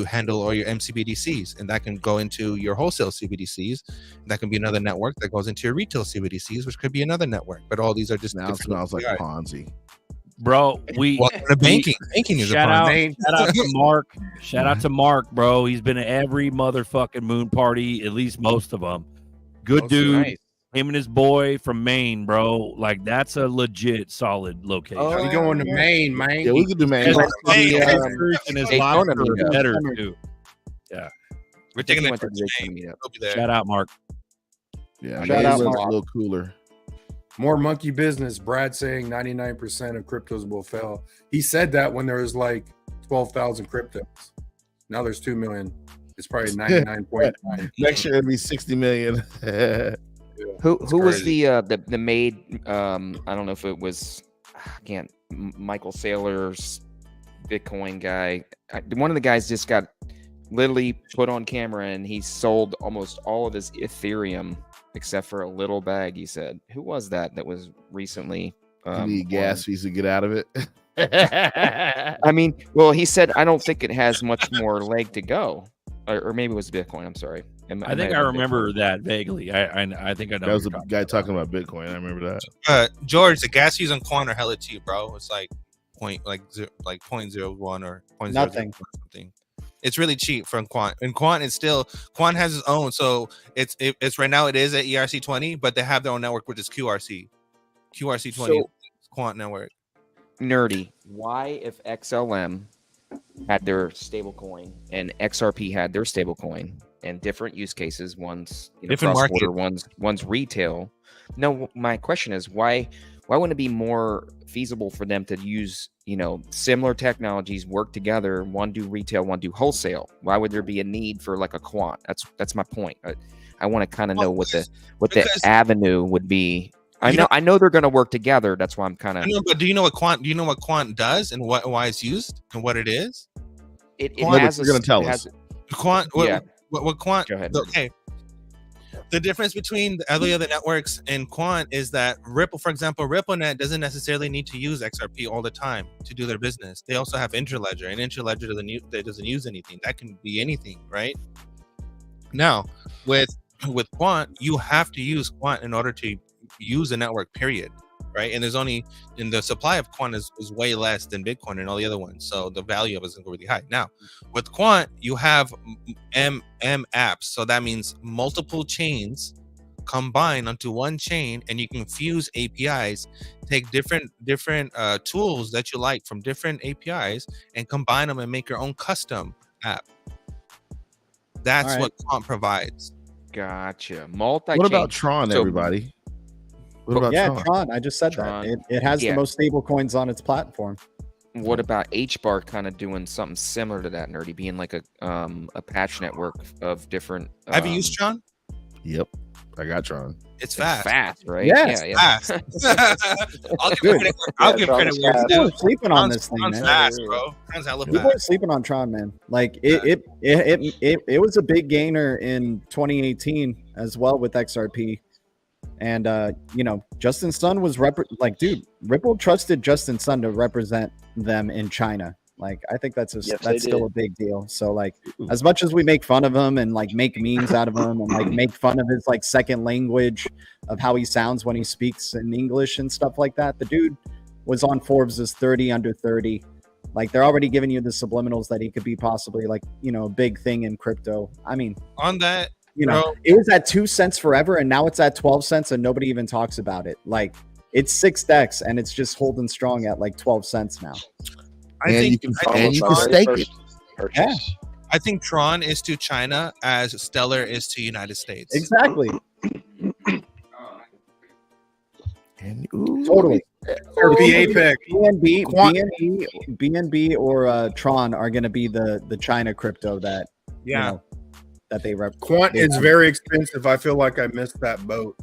handle all your MCBDCs, and that can go into your wholesale CBDCs. That can be another network that goes into your retail CBDCs, which could be another network. But all these are just now smells like Ponzi. Bro, banking is a Ponzi. Shout out to Mark. Shout out to Mark, bro. He's been at every motherfucking moon party, at least most of them. Good dude. Nice. Him and his boy from Maine, bro. Like, that's a legit solid location. Oh, we going to Maine, man. Yeah, we could do Maine. And his lobster is better too. Yeah, we're taking Went that to the Maine. meetup. We'll be there. shout out Mark. Yeah, Shout Maine out, looks Mark. a little cooler. More monkey business. Brad saying 99% of cryptos will fail. He said that when there was like 12,000 cryptos. Now there's 2 million. It's probably 99.9. Next year it'll be 60 million. Who was the maid? I don't know if it was Michael Saylor's Bitcoin guy. One of the guys just got literally put on camera, and he sold almost all of his Ethereum except for a little bag. He said, "Who was that? That was recently." You need gas fees to get out of it. I mean, well, he said, "I don't think it has much more leg to go," or maybe it was Bitcoin. I'm sorry. I think I remember that vaguely. I think I know. That was a guy talking about Bitcoin. I remember that. George, the gas fees on quant are hella cheap, bro. It's like 0.01 or 0.0 Nothing. something. It's really cheap from quant, and quant has its own. So it's right now it is at ERC20, but they have their own network, which is QRC 20 So, quant network. Nerdy. Why, if XLM had their stablecoin and XRP had their stablecoin, and different use cases, one's Different cross-border, market. one's retail. No, my question is why wouldn't it be more feasible for them to use similar technologies, work together, one do retail, one do wholesale? Why would there be a need for like a quant? That's my point. I want to kind of know what the avenue would be. I know they're going to work together. That's why I'm kind of. But do you know what quant does and why it's used and what it is? It has. You're going to tell us. Quant. Yeah. What quant? Go ahead. Okay. The difference between the other networks and quant is that Ripple, for example, RippleNet doesn't necessarily need to use XRP all the time to do their business. They also have Interledger, and Interledger doesn't use anything. That can be anything, right? Now, with quant, you have to use quant in order to use a network, period. Right, and the supply of quant is way less than Bitcoin and all the other ones, so the value of it isn't really high. Now, with quant, you have M apps, so that means multiple chains combine onto one chain, and you can fuse APIs, take different tools that you like from different APIs, and combine them and make your own custom app. That's what quant provides. Gotcha. Multi-chain. What about Tron, everybody? What about Tron? I just said Tron. that. It has the most stable coins on its platform. What about HBAR kind of doing something similar to that, Nerdy, being like a patch network of different... Have you used Tron? Yep. I got Tron. It's fast. Fast, right? Yes. Yeah. Fast. I'll give credit. I'll give credit where it's People due. are sleeping on this thing, Tron's man. fast, bro. Tron's hella People fast. are sleeping on Tron, man. Like it was a big gainer in 2018 as well with XRP. And Justin Sun was Ripple trusted Justin Sun to represent them in China. Like, I think that's still a big deal. So like, as much as we make fun of him and like make memes out of him and like make fun of his like second language of how he sounds when he speaks in English and stuff like that, the dude was on Forbes as 30 under 30. Like, they're already giving you the subliminals that he could be possibly like, a big thing in crypto. I mean, on that, it was at 2 cents forever, and now it's at 12 cents, and nobody even talks about it. Like, it's 6x, and it's just holding strong at like 12 cents now. I think you can stake it. Purchase. I think Tron is to China as Stellar is to United States. Exactly. Totally. Or BAPEC. BNB or Tron are going to be the China crypto that that they rep. Quant is very expensive. I feel like I missed that boat.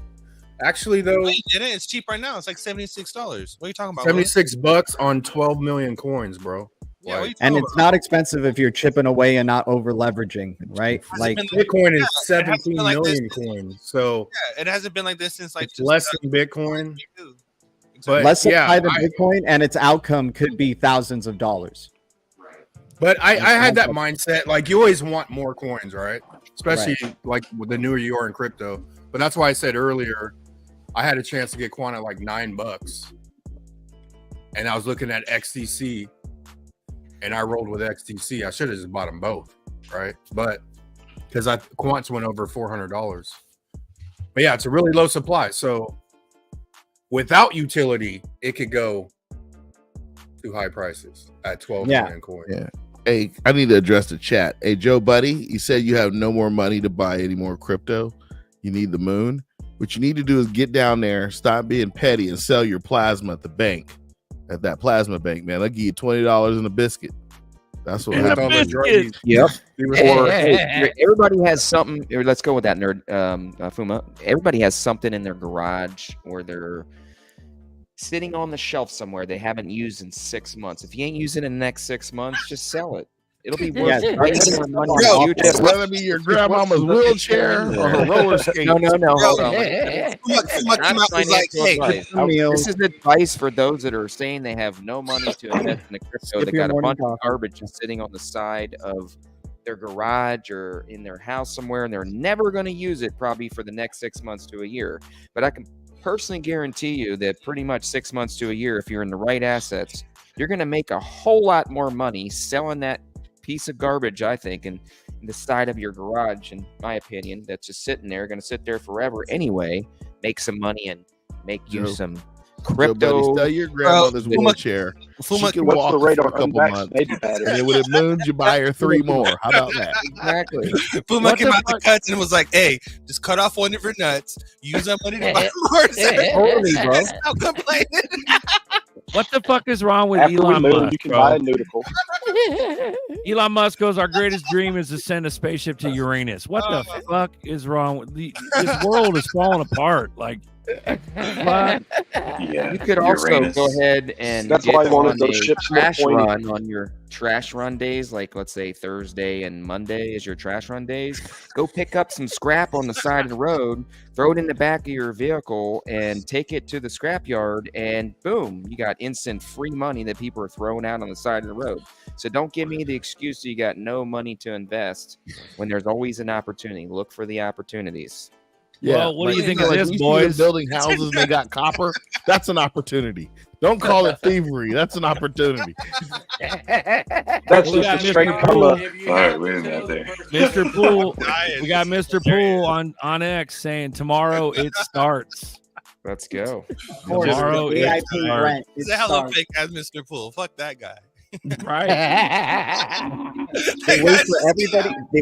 Actually, though, Wait, didn't it's cheap right now. It's like $76. What are you talking about? $76 on 12 million coins, bro. Yeah, and it's not expensive if you're chipping away and not over leveraging, right? Like Bitcoin is 17 million coins, so it hasn't been like this since like it's less than Bitcoin. But less supply than Bitcoin, and its outcome could be thousands of dollars. But I had that mindset. Like, you always want more coins, right? Especially like with the newer you are in crypto. But that's why I said earlier, I had a chance to get Quant at like $9, and I was looking at XTC, and I rolled with XTC. I should have just bought them both, right? But because Quants went over $400. But yeah, it's a really low supply. So without utility, it could go to high prices at 12 million coins. Yeah. Hey, I need to address the chat. Hey, Joe Buddy, you said you have no more money to buy any more crypto. You need the moon. What you need to do is get down there, stop being petty, and sell your plasma at the bank. At that plasma bank, man. I'll give you $20 in a biscuit. That's what happens. Yep. Or hey, everybody has something. Or let's go with that, nerd. Fuma. Everybody has something in their garage or they're sitting on the shelf somewhere they haven't used in 6 months. If you ain't using it in the next 6 months, just sell it. It'll be worth way more money. Bro, just whether it be your grandmama's wheelchair or her roller skate. No. Hold on. This is advice for those that are saying they have no money to invest in the crypto. They got a bunch of garbage just sitting on the side of their garage or in their house somewhere, and they're never going to use it probably for the next 6 months to a year. But I can personally guarantee you that pretty much 6 months to a year, if you're in the right assets, you're going to make a whole lot more money selling that piece of garbage, I think, in the side of your garage, in my opinion, that's just sitting there, going to sit there forever anyway, make some money and make you some crypto. Buddy, sell your grandmother's wheelchair. She can walk for a couple months, and then when it moons, you buy her 3 more. How about that? Exactly. Puma came out the cuts and was like, "Hey, just cut off one of your nuts. Use that money to buy more." Totally, bro. Stop complaining. What the fuck is wrong with After Elon we move, Musk? you can bro? buy a noodle. Elon Musk goes, our greatest dream is to send a spaceship to Uranus. What the fuck is wrong with this world is falling apart? Like, yeah, you could also go ahead and that's get why I wanted on those a ships more trash pointy. run on your trash run days, like let's say Thursday and Monday is your trash run days. Go pick up some scrap on the side of the road, throw it in the back of your vehicle, and take it to the scrap yard, and boom, you got instant free money that people are throwing out on the side of the road. So don't give me the excuse that you got no money to invest when there's always an opportunity. Look for the opportunities. Yeah. Well, what do you think of like this, we see boys? them building houses and they got copper. That's an opportunity. Don't call it thievery. That's an opportunity. That's We just got a straight Mr. come Poole. up. All right, wait a minute there. Mr. Poole, we got Mr. Poole on X saying tomorrow it starts. Let's go. Tomorrow it VIP starts. rent. He's a hella fake as Mr. Poole. Fuck that guy. Right. They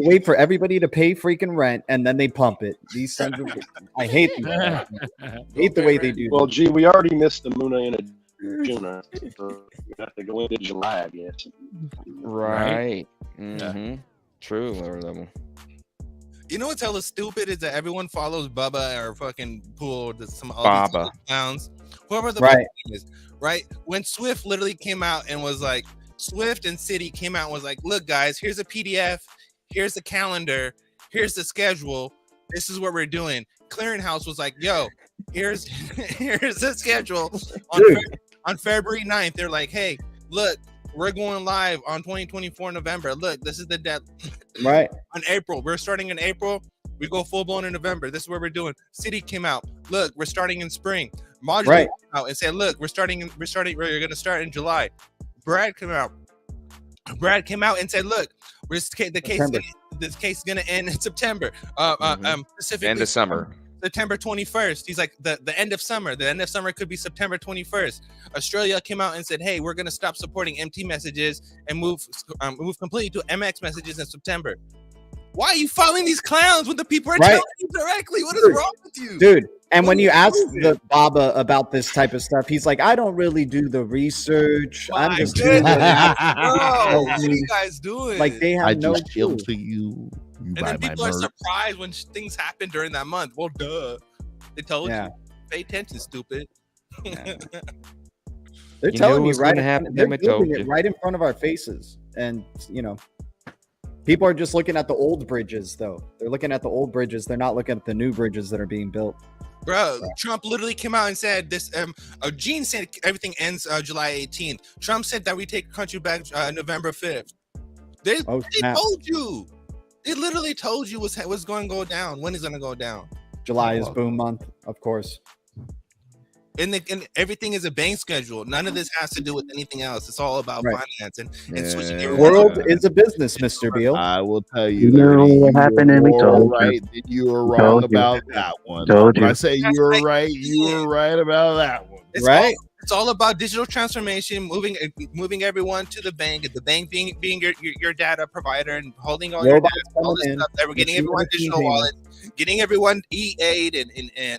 wait for everybody to pay freaking rent, and then they pump it. These sons of I hate these guys. Hate the way they do. Well, gee, we already missed the Muna in a June, so we have to go into July, I guess. Right. Mm-hmm. True, lower level. You know what's hella stupid is that everyone follows Bubba or fucking Poole, some all Baba. these clowns, whoever the Right. fuck name is, right? When Swift literally came out and was like, Swift and City came out and was like, look, guys, here's a PDF, here's the calendar, here's the schedule, this is what we're doing. Clearinghouse was like, yo, here's the schedule. On February 9th, they're like, hey, look, we're going live on 2024 November. Look, this is the dead. Right. On April, we're starting in April. We go full blown in November. This is what we're doing. City came out. Look, we're starting in spring. Modular came out and said, look, we're going to start in July. Brad came out and said, look, this case is going to end in September. Specifically End of summer. September 21st. He's like the end of summer. The end of summer could be September 21st. Australia came out and said, "Hey, we're gonna stop supporting MT messages and move completely to MX messages in September." Why are you following these clowns when the people are telling you directly? What is wrong with you, dude? And when you ask the Baba about this type of stuff, he's like, "I don't really do the research. I'm just doing bro, what are you guys doing?" Like they have no clue. To you. And then people are surprised when things happen during that month. Well, duh. They told you. Pay attention, stupid. They're telling me right in front of our faces. And, you know, people are just looking at the old bridges, though. They're looking at the old bridges. They're not looking at the new bridges that are being built. Bro, Trump literally came out and said this. Gene said everything ends July 18th. Trump said that we take the country back November 5th. They told you. They literally told you what's going to go down. When it's going to go down. July is boom month, of course. And everything is a bank schedule. None of this has to do with anything else. It's all about finance and switching. The world is a business, Mr. Beal. I will tell you. You know what happened, and we told right. You were wrong about that one. When I say you were right, you were right about that one. It's all about digital transformation, moving everyone to the bank, and the bank being your data provider and holding all your data, all this stuff. That we're getting everyone digital wallets, getting everyone E8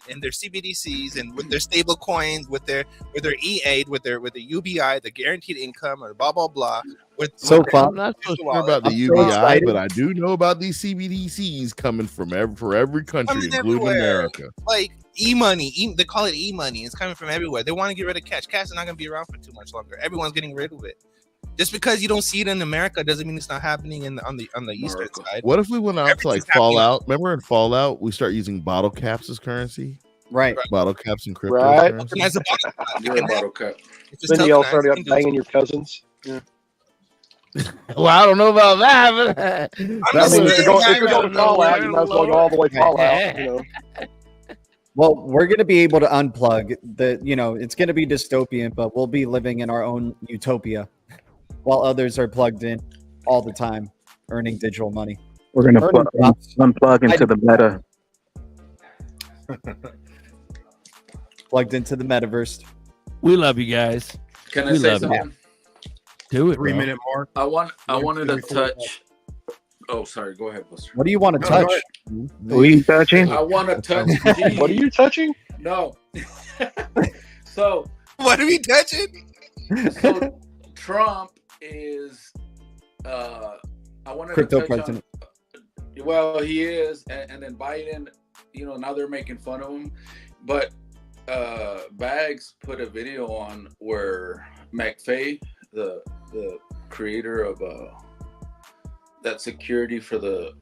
and their CBDCs and with their stable coins, with their E8, with the UBI, the guaranteed income, or blah blah blah. I'm not so sure about the UBI, but I do know about these CBDCs coming from every country, including America. Like e-money, they call it e-money. It's coming from everywhere. They want to get rid of cash. Cash is not going to be around for too much longer. Everyone's getting rid of it. Just because you don't see it in America doesn't mean it's not happening on the eastern side. What if we went out to like Fallout? Remember in Fallout, we start using bottle caps as currency? Right. Bottle caps and crypto. Right. As a bottle cap. Then you all started up banging your cousins. Yeah. Well, I don't know about that, but I mean, if you're going to Fallout, you might as well go all the way Fallout. You know. Well, we're going to be able to unplug it's going to be dystopian, but we'll be living in our own utopia while others are plugged in all the time, earning digital money. We're going to unplug into the meta. Plugged into the metaverse. We love you guys. Can I say something? You. Do it. 3-minute mark. I wanted to touch. Oh, sorry. Go ahead, Buster. What do you want to touch? What are you touching? I want to touch. What are you touching? No. So what are we touching? So Trump is. I wanted crypto to touch president. Well, he is, and then Biden. Now they're making fun of him, but Bags put a video on where McAfee, the creator of that security for the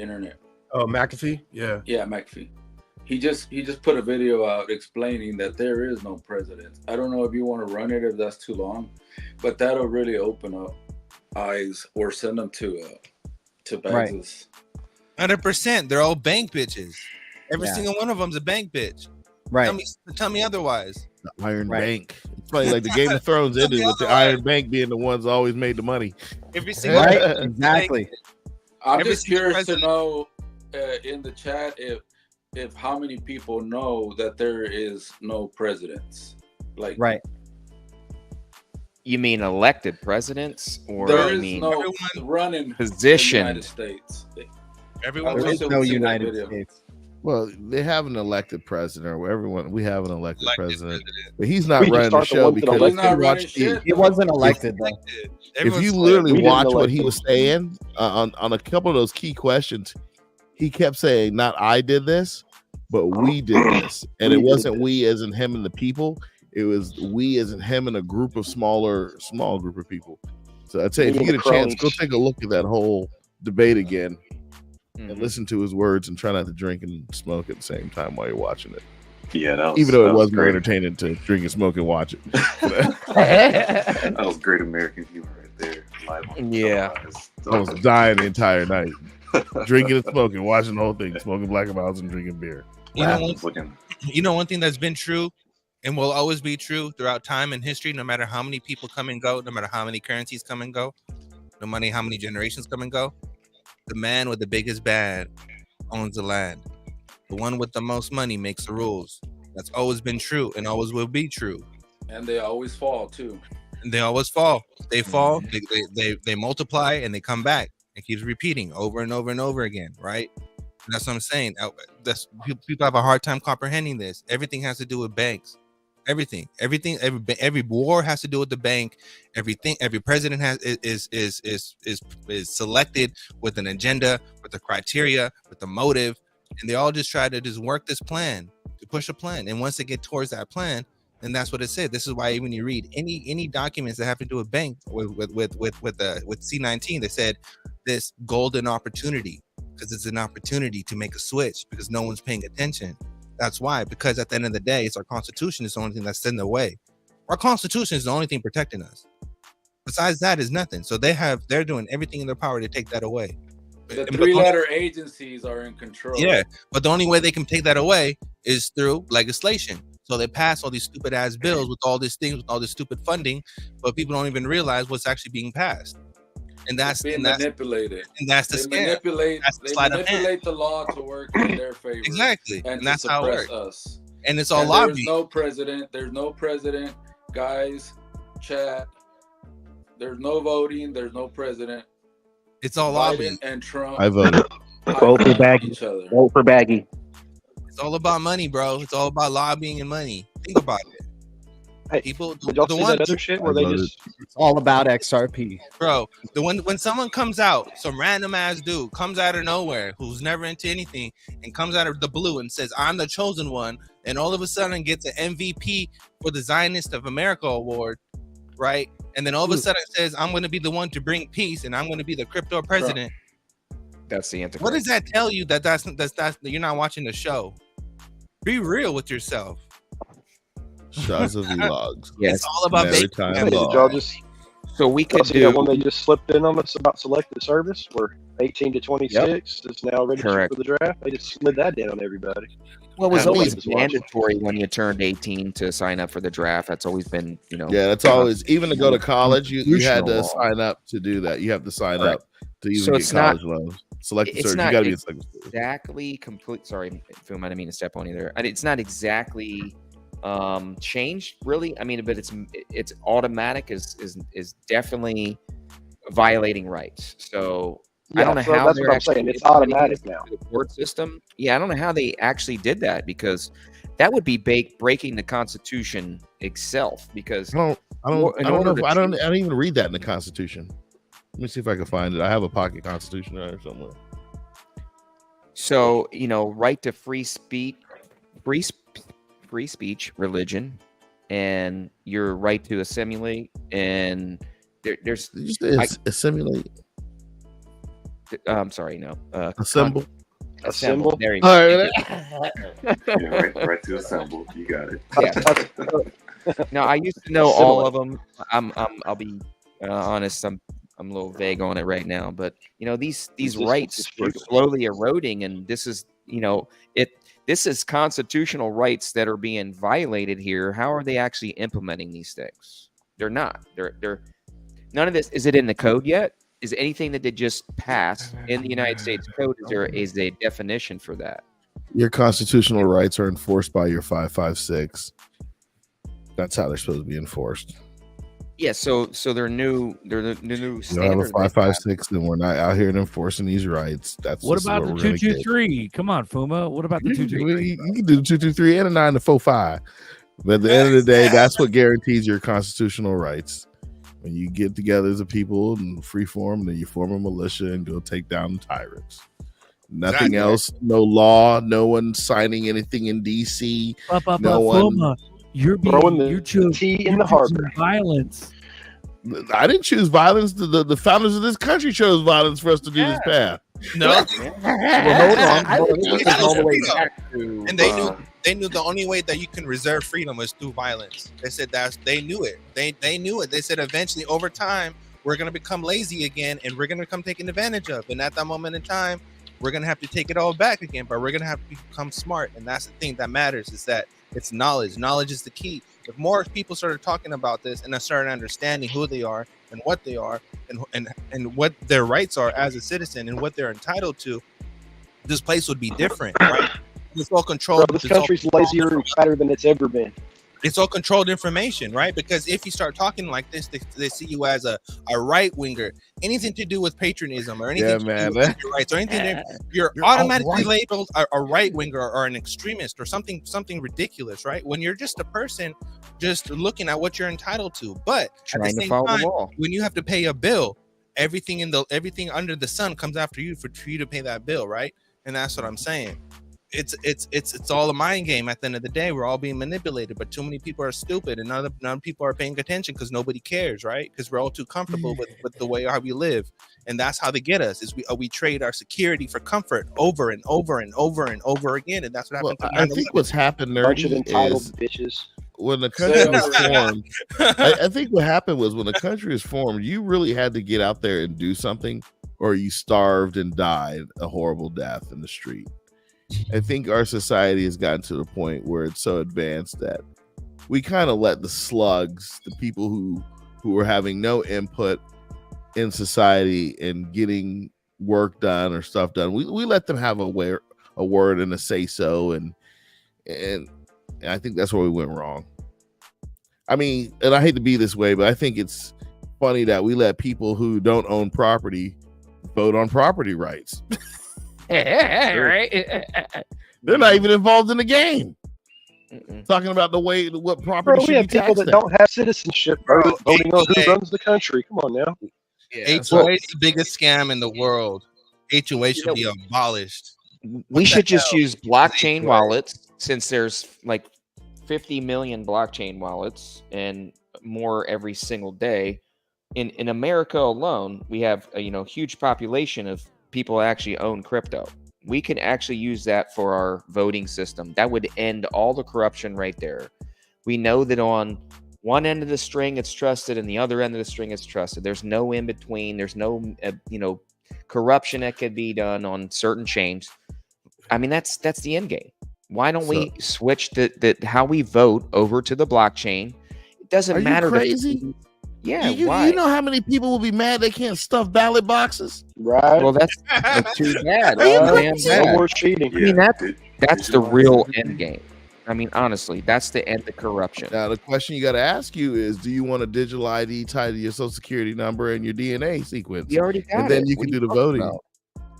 internet. Oh, McAfee? Yeah, McAfee. He just put a video out explaining that there is no president. I don't know if you want to run it if that's too long, but that'll really open up eyes or send them to Bags. 100%. They're all bank bitches. Every single one of them's a bank bitch. Right. Tell me otherwise. The Iron Bank. It's funny, like the Game of Thrones ended with the Iron Bank being the ones that always made the money. Every single exactly. I'm just curious to know in the chat if how many people know that there is no presidents. Like You mean elected presidents, or there you is mean no running position? The United States. Everyone there is no United States. Well, they have an elected president, or we have an elected president, but he's not running the show because he wasn't elected though. If you literally watch what he was saying on a couple of those key questions, he kept saying, "Not I did this, but we did this," and it wasn't we as in him and the people. It was we as in him and a group of small group of people. So I'd say if you get a chance, go take a look at that whole debate again. And listen to his words and try not to drink and smoke at the same time while you're watching it. Yeah, even though it was more entertaining to drink and smoke and watch it. That was great American humor right there. Live on I was dying the entire night, drinking and smoking, watching the whole thing, smoking Black and Milds and drinking beer. You know one thing that's been true and will always be true throughout time and history, no matter how many people come and go, no matter how many currencies come and go, no matter how many generations come and go. The man with the biggest band owns the land. The one with the most money makes the rules. That's always been true and always will be true. And they always fall too. And they always fall. They fall. They multiply and they come back. It keeps repeating over and over and over again, right? And that's what I'm saying. That's people have a hard time comprehending this. Everything has to do with banks. Every war has to do with the bank. Every president is selected with an agenda, with a criteria, with a motive, and they all just try to just work this plan to push a plan. And once they get towards that plan, then that's what it said. This is why when you read any documents that have to do with bank with C19, they said this golden opportunity, because it's an opportunity to make a switch because no one's paying attention. That's why, because at the end of the day, it's our Constitution is the only thing that's in the way. Our Constitution is the only thing protecting us. Besides that is nothing. So they're doing everything in their power to take that away. The three-letter agencies are in control. Yeah, but the only way they can take that away is through legislation. So they pass all these stupid ass bills with all these things, with all this stupid funding, but people don't even realize what's actually being passed. And that's being manipulated. And that's the scam. They manipulate the law to work in their favor. Exactly. And that's how it works. Us. And it's all lobbying. There's no president, guys, chat. There's no voting. There's no president. It's all Biden lobbying. and Trump. I voted. Vote for Baggy. Vote for Baggy. It's all about money, bro. It's all about lobbying and money. Think about it. Hey, people, did y'all see that other shit where they just? It's all about XRP, bro. When someone comes out, some random ass dude comes out of nowhere who's never into anything and comes out of the blue and says, "I'm the chosen one," and all of a sudden gets an MVP for the Zionist of America award, right? And then all of a sudden says, "I'm going to be the one to bring peace, and I'm going to be the crypto president." That's the answer. What does that tell you? That's you're not watching the show. Be real with yourself. Shots of vlogs. Yes. It's all about maritime Hey, did law. y'all just? So we Y'all could see that do one they just slipped in on us about selected service, where 18 to 26 is now registered Correct. for the draft. They just slid that down on everybody. Well, it was I always was watching. mandatory when you turned 18 to sign up for the draft. That's always been, Yeah, that's always, even to go to college, you had to Constitutional law. sign up to do that. You have to sign Correct. up to even So get it's not- college loans. Selected it's service. not You got to be a selected service. exactly complete. Sorry, Phil, I didn't mean to step on you there. It's not exactly changed, really. I mean, but it's automatic is definitely violating rights. So I don't know how that's they're what I'm actually saying. It's implementing automatic this now. into the court system. Yeah, I don't know how they actually did that, because that would be breaking the Constitution itself. Because I don't even read that in the Constitution. Let me see if I can find it. I have a pocket Constitution there somewhere. So, right to free speech, religion, and your right to assimilate, and there's assimilate. I'm sorry, no. Assemble. Assemble. There you go. All right. Yeah, right to assemble. You got it. Yeah. No, I used to know all of them. I'll be honest. I'm a little vague on it right now, but these rights are slowly eroding, and this is this is constitutional rights that are being violated here. How are they actually implementing these things? They're not. They're none of this. Is it in the code yet? Is anything that they just passed in the United States Code? Is a definition for that? Your constitutional rights are enforced by your 556. That's how they're supposed to be enforced. Yeah, so they're new. They're the new You standard. don't have a 556, then we're not out here enforcing these rights. What about the 223? Come on, Fuma. What about the 223? You can do the 223 and a 9 to 45. But at the end of the day, that's what guarantees your constitutional rights. When you get together as a people and free form, then you form a militia and go take down the tyrants. Nothing else. No law. No one signing anything in DC. No one. Fuma, you're Throwing the you choose tea in the harbor. Violence. I didn't choose violence. The founders of this country chose violence for us to do this path. No. Well, hold on. This is all the way back to, And they knew the only way that you can reserve freedom was through violence. They said they knew it. They knew it. They said eventually over time we're gonna become lazy again and we're gonna become taken advantage of. And at that moment in time, we're gonna have to take it all back again, but we're gonna have to become smart. And that's the thing that matters, is that it's knowledge. Knowledge is the key. If more people started talking about this and started understanding who they are and what they are and what their rights are as a citizen and what they're entitled to, this place would be different, right? It's all controlled. Bro, this country's lazier and fatter than it's ever been. It's all controlled information, right? Because if you start talking like this, they see you as a right winger. Anything to do with patriotism or anything to do with your rights or anything, you're automatically labeled a right winger or an extremist or something ridiculous, right? When you're just a person just looking at what you're entitled to. But at the same time, when you have to pay a bill, everything under the sun comes after you for you to pay that bill, right? And that's what I'm saying. It's all a mind game. At the end of the day, we're all being manipulated, but too many people are stupid, and none people are paying attention because nobody cares, right? Because we're all too comfortable with the way how we live, and that's how they get us. Is we trade our security for comfort over and over and over and over again, and that's what happened. I think what's happened, nerdy, is bitches. When the country was formed, I think what happened was when the country was formed, you really had to get out there and do something, or you starved and died a horrible death in the street. I think our society has gotten to the point where it's so advanced that we kind of let the slugs, the people who are having no input in society and getting work done or stuff done, we let them have a word and a say so, and I think that's where we went wrong. I mean, and I hate to be this way, but I think it's funny that we let people who don't own property vote on property rights. Right? They're not even involved in the game. Talking about what property. Bro, we have people that don't have citizenship voting on who runs the country. Come on now. HOA is the biggest scam in the world. HOA should be abolished. We should just use blockchain wallets, since there's like 50 million blockchain wallets and more every single day. In America alone, we have a huge population of people actually own crypto. We can actually use that for our voting system. That would end all the corruption right there. We know that on one end of the string it's trusted and the other end of the string it's trusted. There's no in between. There's no corruption that could be done on certain chains. I mean, that's the end game. Why don't we switch how we vote over to the blockchain? It doesn't matter. Are you crazy? Yeah, why? You know how many people will be mad they can't stuff ballot boxes? Right. Well, that's too bad. No more cheating. I mean, that's the real end game. I mean, honestly, that's the end of corruption. Now, the question you got to ask you is, do you want a digital ID tied to your social security number and your DNA sequence? You already got and then it. you can do the voting. About?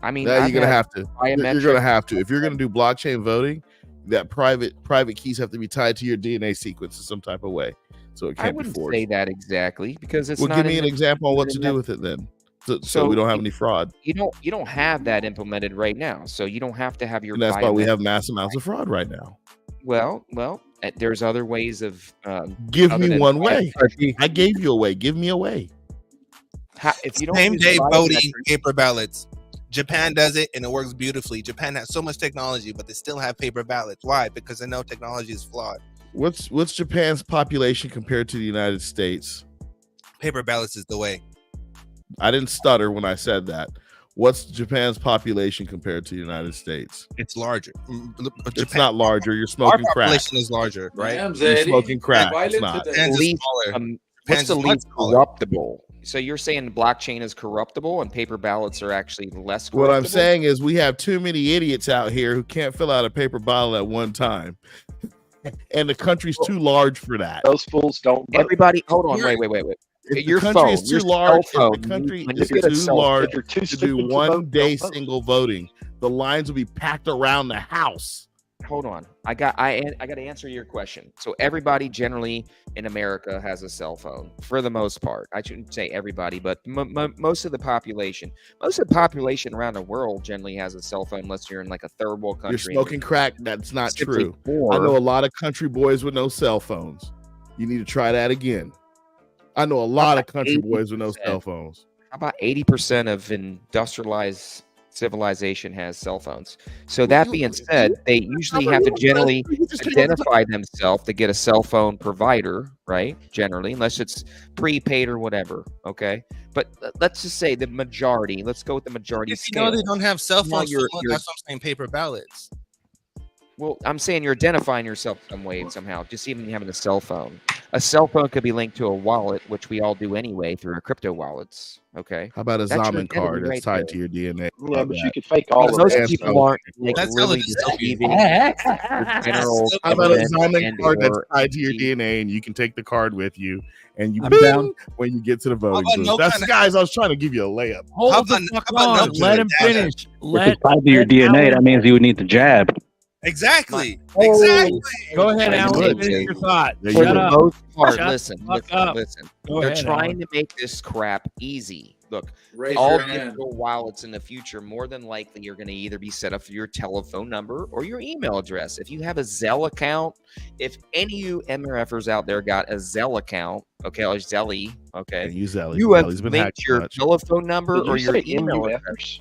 I mean, now you're going to have to. You're going to have to. If you're going to do blockchain voting, that private keys have to be tied to your DNA sequence in some type of way. So it can't be forged. I wouldn't say that exactly, because it's not. Well, give me an example on what to do with it then, so we don't have any fraud. You don't have that implemented right now, so you don't have to have your. And that's why we have mass amounts of fraud right now. Well, there's other ways of. Give me one way. I gave you a way. Give me a way. If you don't same day voting paper ballots. Japan does it and it works beautifully. Japan has so much technology, but they still have paper ballots. Why? Because they know technology is flawed. What's Japan's population compared to the United States? Paper ballots is the way. I didn't stutter when I said that. What's Japan's population compared to the United States? It's larger. It's not larger. You're smoking crack. Our population is larger, right? You're smoking crack. It's not. What's the least corruptible? So you're saying blockchain is corruptible and paper ballots are actually less corruptible? What I'm saying is we have too many idiots out here who can't fill out a paper ballot at one time. And the country's too large for that. Those fools don't vote. Everybody, hold on, wait. If your country is too large, if the country is too large to do one day single voting, the lines will be packed around the house. Hold on, I got to answer your question. So everybody generally in America has a cell phone for the most part. I shouldn't say everybody, but most of the population around the world generally has a cell phone, unless you're in like a third world country. You're smoking crack. That's not true. I know a lot of country boys with no cell phones. You need to try that again. I know a lot of country boys with no cell phones. How about 80% of industrialized civilization has cell phones? So that being said, they usually have to generally identify themselves to get a cell phone provider, right? Generally, unless it's prepaid or whatever. Okay, but let's just say the majority. Let's go with the majority. If you know they don't have cell phones, that's what I'm saying. Paper ballots. Well, I'm saying you're identifying yourself some way somehow, just even having a cell phone. A cell phone could be linked to a wallet, which we all do anyway through our crypto wallets. Okay. How about a That's your Zaman card identity that's right tied to your DNA? Yeah, How but you about could fake that? all of Most that. people aren't like That's really hella dystopian. deceiving the general How about a government Zaman and card that's or tied to your DNA, and you can take the card with you, and you I'm bing down. when you get to the voting about booth. no That's kinda- guys. I was trying to give you a layup. Hold How the about- fuck how about on. no Let to him the data? finish. If Let it's tied to your DNA, that means you would need the jab. Exactly. Oh, Exactly. Go ahead, Trying to Alan. make Finish it- your thought. There For you Shut the go. up. most part, Shut listen. the fuck up. They're Go ahead, trying Alan. to make this crap easy. Look, Raise all your hand. digital wallets in the future, more than likely, you're going to either be set up for your telephone number or your email address. If you have a Zelle account, if any of you MRFers out there got a Zelle account, okay, or Zelly, okay, Can't use Zelly. you have Zelly's been linked hacked too your much. telephone number Did or you your say email MUFers?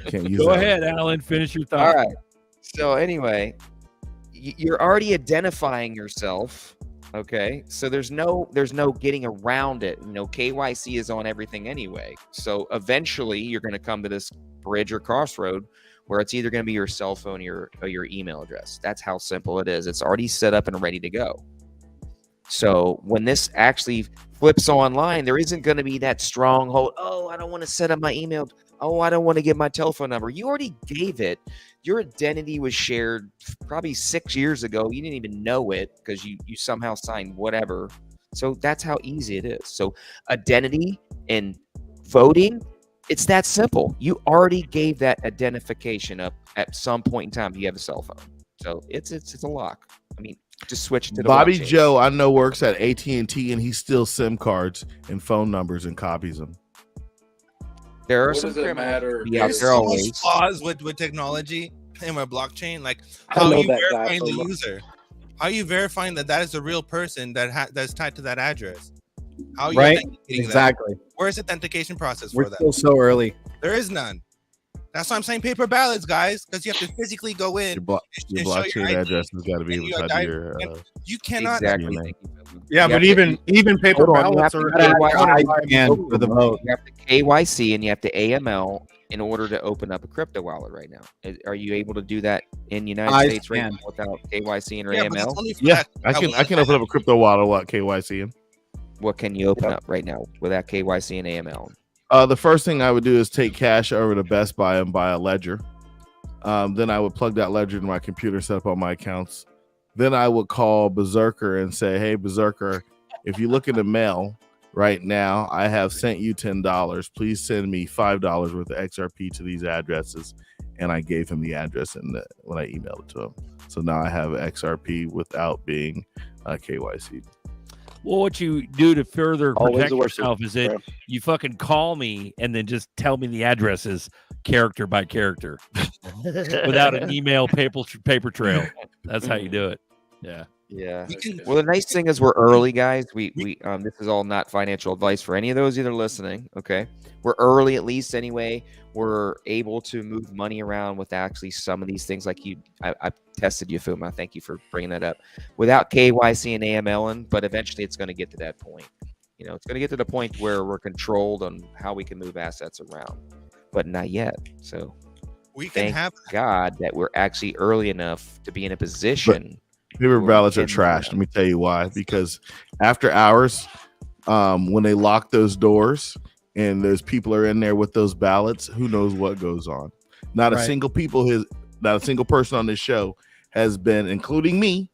Can't use Go Zelly. ahead, Alan. Finish your thought. All right. So anyway, you're already identifying yourself. Okay. So there's no getting around it. You know, KYC is on everything anyway. So eventually you're going to come to this bridge or crossroad where it's either going to be your cell phone or your email address. That's how simple it is. It's already set up and ready to go. So when this actually flips online, there isn't going to be that stronghold. Oh, I don't want to set up my email. Oh, I don't want to give my telephone number. You already gave it. Your identity was shared probably 6 years ago. You didn't even know it because you somehow signed whatever. So that's how easy it is. So identity and voting, it's that simple. You already gave that identification up at some point in time. You have a cell phone. So it's a lock. I mean, just switch to the Bobby blockchain. Joe, I know, works at AT&T, and he steals SIM cards and phone numbers and copies them. There are What some does it matter? criminals out There's there so much always. flaws with technology and with blockchain. Like, I how are know you that guy verifying the from- user? How are you verifying that is a real person that's tied to that address? How are you Right? authenticating Exactly. that? Where's the authentication process We're for that? still so early. There is none. That's why I'm saying paper ballots, guys, because you have to physically go in. Your and show blockchain ID, address has got to be and able to tie to your You cannot. Exactly. DNA. Yeah, You but have to- even paper Hold on, you ballots have are to KYC for the vote. You have to KYC and you have to AML in order to open up a crypto wallet right now. Are you able to do that in the United I States right can. now without KYC and Yeah, but that's AML? only for Yeah, that. I can open up a crypto wallet without KYC in. What can you open up right now without KYC and AML? The first thing I would do is take cash over to Best Buy and buy a ledger. Then I would plug that ledger into my computer, set up all my accounts. Then I would call Berserker and say, "Hey, Berserker, if you look in the mail right now, I have sent you $10. Please send me $5 worth of XRP to these addresses." And I gave him the address when I emailed it to him. So now I have XRP without being KYC. Well, what you do to further Always protect a worker, yourself is that you fucking call me and then just tell me the addresses character by character without an email paper trail. That's how you do it. Yeah. Yeah. Well, the nice thing is we're early, guys. We this is all not financial advice for any of those either listening. Okay, we're early at least anyway. We're able to move money around with actually some of these things. Like I tested you, Fuma. Thank you for bringing that up. Without KYC and AML, but eventually it's going to get to that point. You know, it's going to get to the point where we're controlled on how we can move assets around, but not yet. So We can thank have God that we're actually early enough to be in a position. Paper ballots are trash. Let me tell you why. Because after hours, when they lock those doors and those people are in there with those ballots, who knows what goes on? Not a Right. single person on this show has been, including me,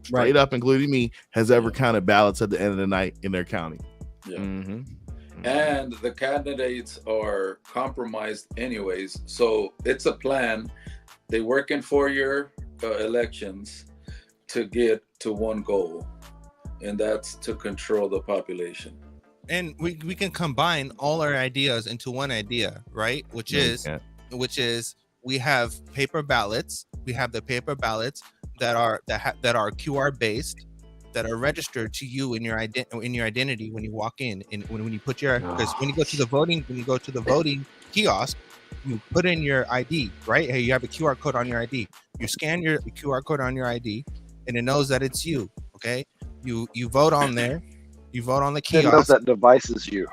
straight up, including me, has ever counted ballots at the end of the night in their county. Yeah. Mm-hmm. And the candidates are compromised anyways. So it's a plan. They work in 4-year elections to get to one goal, and that's to control the population. and we can combine all our ideas into one idea, right? Which No, you is can't. we have paper ballots. We have the paper ballots that are QR based, that are registered to you in your identity when you walk in, and when you put your, because when you go to the voting kiosk, you put in your ID, right? Hey, you have a QR code on your ID. You scan your QR code on your ID, and it knows that it's you. Okay, you vote on there. You vote on the It knows kiosk. that device is you.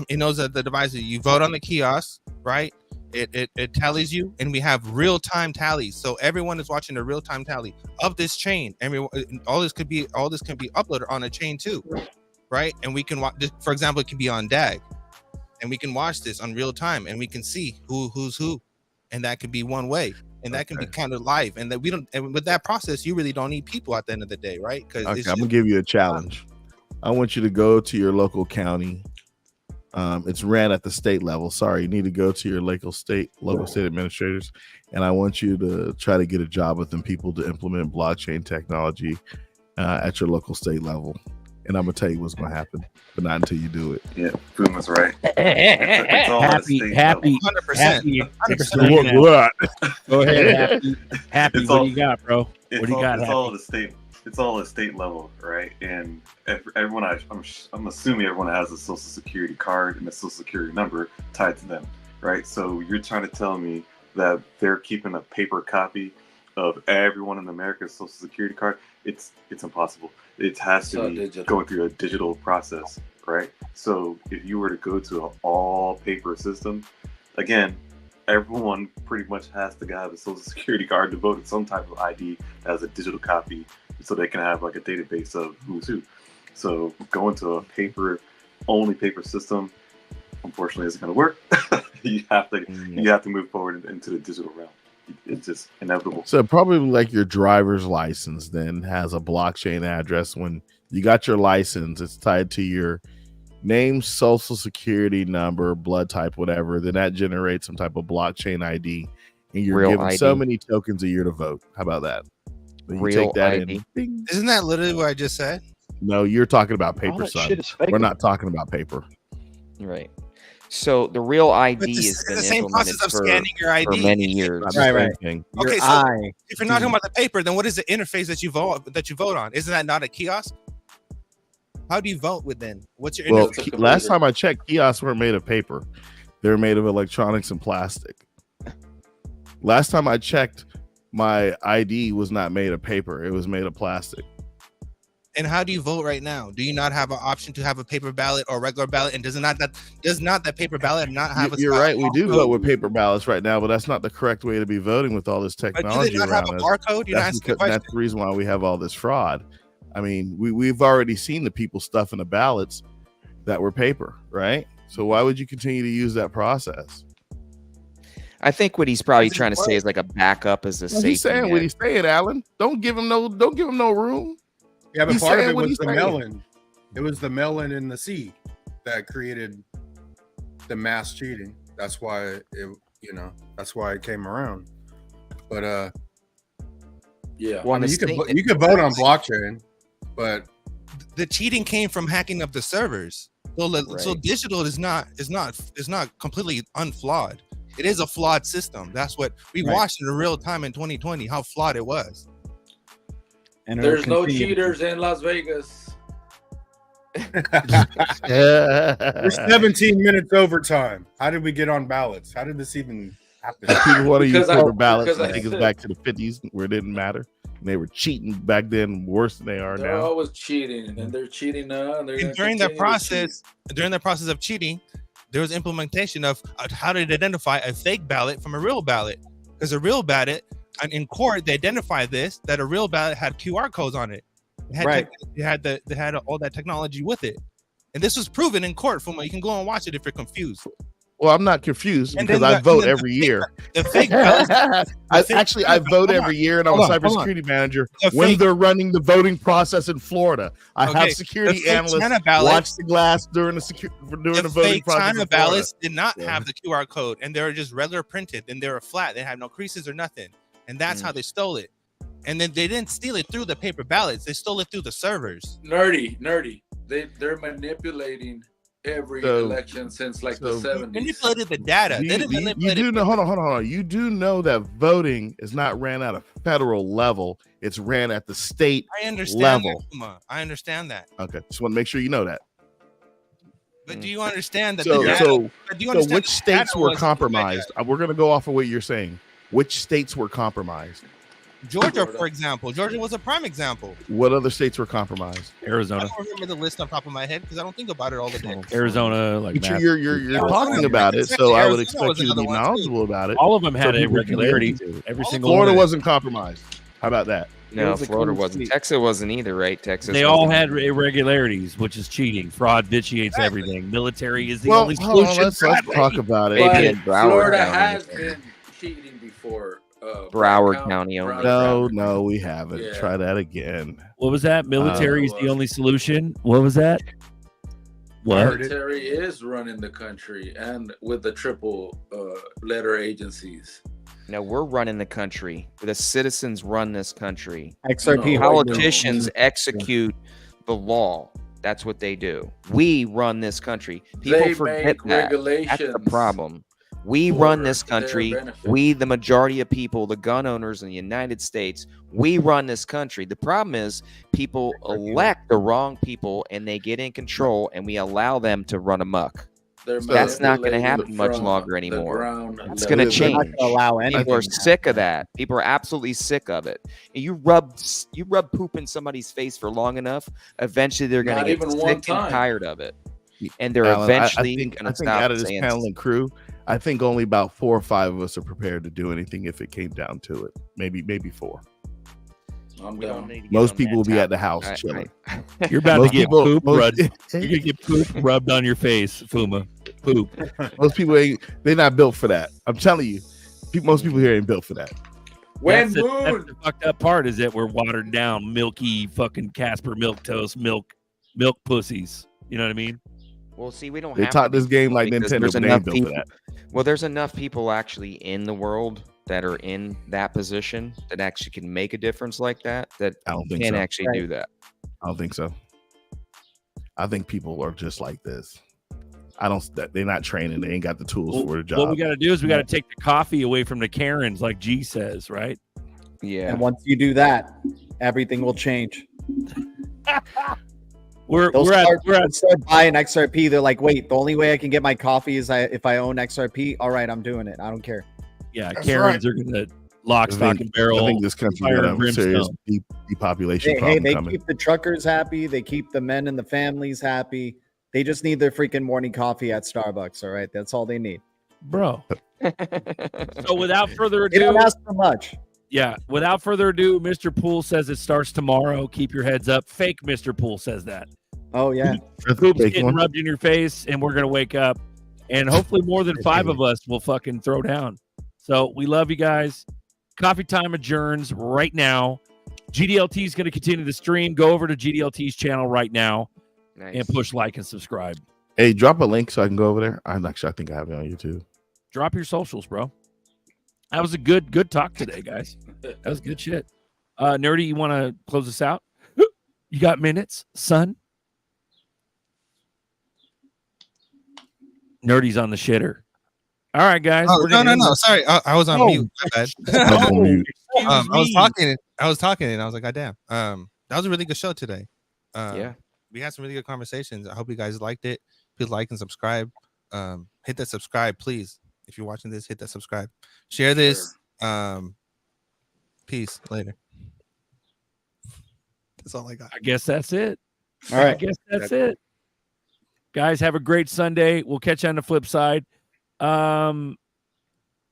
It knows that the device is you. Vote on the kiosk, right? it tallies you, and we have real-time tallies. So everyone is watching a real-time tally of this chain. All this can be uploaded on a chain too, right? And we can watch. For example, it can be on DAG, and we can watch this on real time, and we can see who's who, and that could be one way, and that can be kind of live. And that we don't. And with that process, you really don't need people at the end of the day, right? Because I'm gonna give you a challenge. I want you to go to your local county. It's ran at the state level. Sorry, you need to go to your local state administrators, and I want you to try to get a job with them people to implement blockchain technology at your local state level. And I'm gonna tell you what's gonna happen, but not until you do it. Yeah, Puma's right. It's all Happy, 100%. Go ahead, happy. What do you got, bro? What do you got? It's all the state. It's all at state level, right? And everyone, I'm assuming everyone has a social security card and a social security number tied to them, right? So you're trying to tell me that they're keeping a paper copy of everyone in America's social security card? It's impossible. It has to be going through a digital process, right? So if you were to go to an all paper system, again, everyone pretty much has to have a social security card to vote in some type of ID that has a digital copy, so they can have like a database of who's who. So going to a only paper system, unfortunately, isn't going to work. You have to move forward into the digital realm. It's just inevitable. So probably like your driver's license then has a blockchain address. When you got your license, it's tied to your name, social security number, blood type, whatever. Then that generates some type of blockchain ID, and you're Real given ID. so many tokens a year to vote. How about that? Then you Real take that ID. in. Bing. Isn't that literally what I just said? No, you're talking about paper, that son. shit is fake. We're not talking about paper. Right. So the real ID But has been the same implemented process of for, scanning your ID. for many years. Not the same thing. Okay, Your so eye. if you're not talking about the paper, then what is the interface that you vote on? Isn't that not a kiosk? How do you vote with then? What's your Well, interface? last time I checked, kiosks weren't made of paper. They were made of electronics and plastic. Last time I checked, my ID was not made of paper. It was made of plastic. And how do you vote right now? Do you not have an option to have a paper ballot or regular ballot? And does not that paper ballot not have a You're spot right. We do barcode? vote with paper ballots right now, but that's not the correct way to be voting with all this But technology do they not have around a us. barcode? You're not asking the question. That's the reason why we have all this fraud. I mean, we've already seen the people stuffing the ballots that were paper, right? So why would you continue to use that process? I think what he's probably trying to say is like a backup as a Well, safety he's saying net. what he's saying, Alan. Don't give him no room. Yeah, but He's part of saying it what was he's the saying. melon. It was the melon in the sea that created the mass cheating. That's why that's why it came around. But yeah, Well, I mean, the you could vote on blockchain, but The cheating came from hacking up the servers. So digital is not completely unflawed. It is a flawed system. That's what we watched in real time in 2020, how flawed it was. And there's no cheaters in Las Vegas. we're 17 minutes overtime. How did we get on ballots? How did this even happen? People want to use Because I- paper ballots because and I take us said- back to the 50s where it didn't matter. And they were cheating back then worse than they are They're now. always cheating, and they're cheating now. And they're And gonna during that continue to cheat. process of cheating, there was implementation of how to identify a fake ballot from a real ballot. Because a real ballot, and in court, they identified this, that a real ballot had QR codes on it. They had all that technology with it. And this was proven in court. You can go and watch it if you're confused. Well, I'm not confused And because then I vote the every year. The fake ballots. I vote every year, and I'm a Hold on. cybersecurity manager The when fake- they're running the voting process in Florida. I Okay, have the security fake analysts China ballots- watch the glass during the The voting fake process. China in Florida. ballots did not have the QR code, and they were just regular printed, and they were flat. They had no creases or nothing, and that's how they stole it. And then they didn't steal it through the paper ballots; they stole it through the servers. Nerdy. They're manipulating every election since like the 70s. Manipulated the data. They didn't You manipulate do it. know. Hold on. You do know that voting is not ran at a federal level; it's ran at the state I understand level. that, Kuma. I understand that. Okay, just want to make sure you know that. But do you understand that? So, the data, so, but do you so understand which that the states data were was- compromised? We're going to go off of what you're saying. Which states were compromised? Georgia, for example. Georgia was a prime example. What other states were compromised? I Arizona. don't remember the list on top of my head because I don't think about it all the day. Arizona, like But you're talking about it, so I would expect you to be knowledgeable about it. All of them had so people can irregularity. get into it. Every single Florida one. wasn't compromised. How about that? No, Florida wasn't. Texas wasn't either, right? Texas. They all had irregularities, which is cheating. Fraud vitiates everything. Military is the only hold on, solution. let's talk about it. Maybe in Broward Florida County. has been cheating before. Broward County only. No, we haven't. Yeah. Try that again. What was that? Military is the only solution. What was that? What? Military is running the country and with the triple letter agencies. No, we're running the country. The citizens run this country. XRP Politicians execute the law. That's what they do. We run this country. People They forget make that. That's the regulations problem. We for run this their country. benefit. We, the majority of people, the gun owners in the United States, we run this country. The problem is people elect the wrong people and they get in control and we allow them to run amok. That's not going to happen much longer anymore. It's going to change. People are sick of that. People are absolutely sick of it. And you rub poop in somebody's face for long enough, eventually they're going to get sick and tired of it. And they're Alan, eventually going to stop out of this saying panel and crew, I think only about 4 or 5 of us are prepared to do anything if it came down to it. Maybe 4. Most people will be at the house chilling. You're about to get poop rubbed. You're gonna get poop rubbed on your face, Fuma. Poop. Most people they're not built for that. I'm telling you, most people here ain't built for that. That's the fucked up part is that we're watered down, milky fucking Casper milk toast, milk pussies. You know what I mean? Well, see, we don't. They have taught to this game like because Nintendo, there's but they enough ain't built people. for that. Well, there's enough people actually in the world that are in that position that actually can make a difference like that. That I don't think can so. actually do that. I don't think so. I think people are just like this. They're not training. They ain't got the tools for the job. What we got to do is we got to take the coffee away from the Karens, like G says, right? Yeah. And once you do that, everything will change. We're start buying XRP. They're like, wait, the only way I can get my coffee is if I own XRP. All right, I'm doing it. I don't care. Yeah, That's Karens right. are gonna lock, stock, and barrel. I think this country fire got and a serious brimstone. depopulation Hey, problem they coming. keep the truckers happy. They keep the men and the families happy. They just need their freaking morning coffee at Starbucks. All right, that's all they need, bro. So without further ado, they don't ask for much. Yeah, without further ado, Mr. Poole says it starts tomorrow. Keep your heads up. Fake Mr. Poole says that. Oh yeah, Poop's getting rubbed in your face, and we're gonna wake up, and hopefully more than 5 of us will fucking throw down. So we love you guys. Coffee time adjourns right now. GDLT is going to continue the stream. Go over to GDLT's channel right now and push like and subscribe. Hey, drop a link so I can go over there. I think I have it on YouTube. Drop your socials, bro. That was a good talk today, guys. That was good shit. Nerdy, you want to close us out? You got minutes, son? Nerdy's on the shitter. All right, guys. Oh, no. Sorry, I was on mute. My bad. I was talking, and I was like, God damn. That was a really good show today. Yeah, we had some really good conversations. I hope you guys liked it. Please like and subscribe. Hit that subscribe, please. If you're watching this, hit that subscribe. Share this. Peace. Later. That's all I got. I guess that's it. All right. I guess that's it. Guys, have a great Sunday. We'll catch you on the flip side. Jump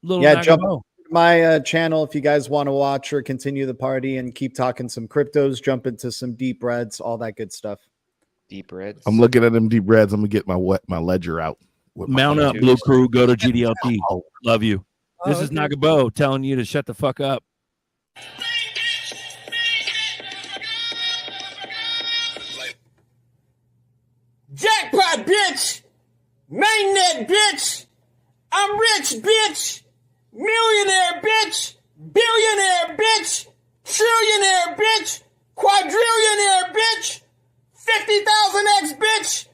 to my channel if you guys want to watch or continue the party and keep talking some cryptos. Jump into some deep reds, all that good stuff. Deep reds. I'm looking at them deep reds. I'm gonna get my ledger out. Mount up, Blue Crew. Go to GDLT. Love you. This is Nagabo telling you to shut the fuck up. Jackpot, bitch! Mainnet, bitch! I'm rich, bitch! Millionaire, bitch! Billionaire, bitch! Trillionaire, bitch! Quadrillionaire, bitch! 50,000x, bitch!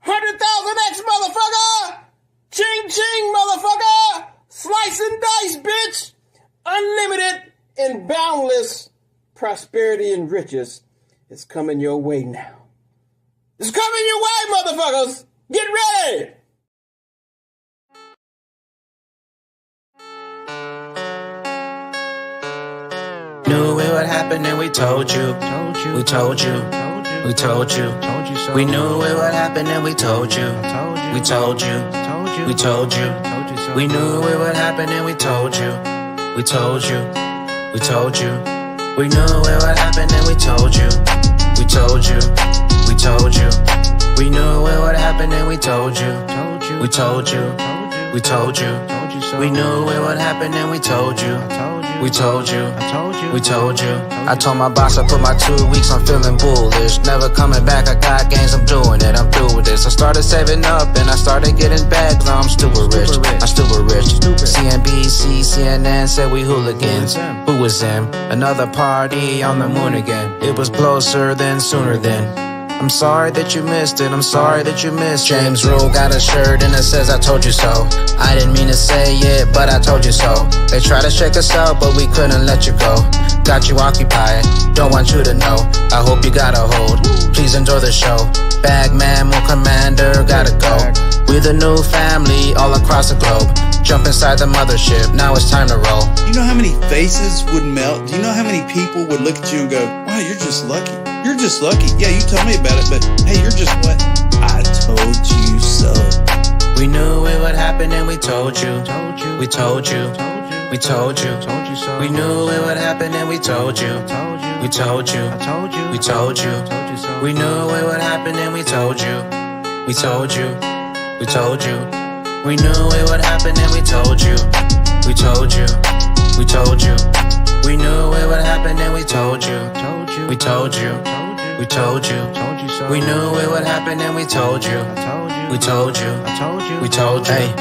100,000x, motherfucker! Ching ching, motherfucker! Slice and dice, bitch! Unlimited and boundless prosperity and riches is coming your way now. It's coming your way, motherfuckers! Get ready! No what happened and we told you. We told you. We told you. We knew it would happen and we told you. We told you. We told you. We knew it would happen and we told you. We told you. We told you. We knew it would happen and we told you. We told you. We told you. We knew it would happen and we told you. We told you. We told you. We knew it would happen and we told you. We told you. We told you. I told my boss I put my 2 weeks, I'm feeling bullish. Never coming back, I got gains, I'm doing it, I'm through with this. I started saving up and I started getting bags, now I'm stupid rich. I'm stupid rich. CNBC, CNN said we hooligans. Who was them? Another party on the moon again. It was closer than sooner than. I'm sorry that you missed it, I'm sorry that you missed it. James Rule got a shirt and it says I told you so. I didn't mean to say it, but I told you so. They tried to shake us out, but we couldn't let you go. Got you occupied, don't want you to know. I hope you got a hold, please enjoy the show. Bagman, more commander, gotta go. We're the new family all across the globe. Jump inside the mothership, now it's time to roll. You know how many faces would melt? Do you know how many people would look at you and go, wow, you're just lucky. You're just lucky. Yeah, you told me about it, but hey, you're just what? I told you so. We knew it would happen and we told you. We told you. We told you. We knew it would happen and we told you. We told you. We told you. We knew it would happen and we told you. We told you. We told you. We knew it would happen and we told you. We told you. We told you. We knew it would happen and we told you. We told you. We told you. We knew it would happen and we told you. We told you. We told you. Hey,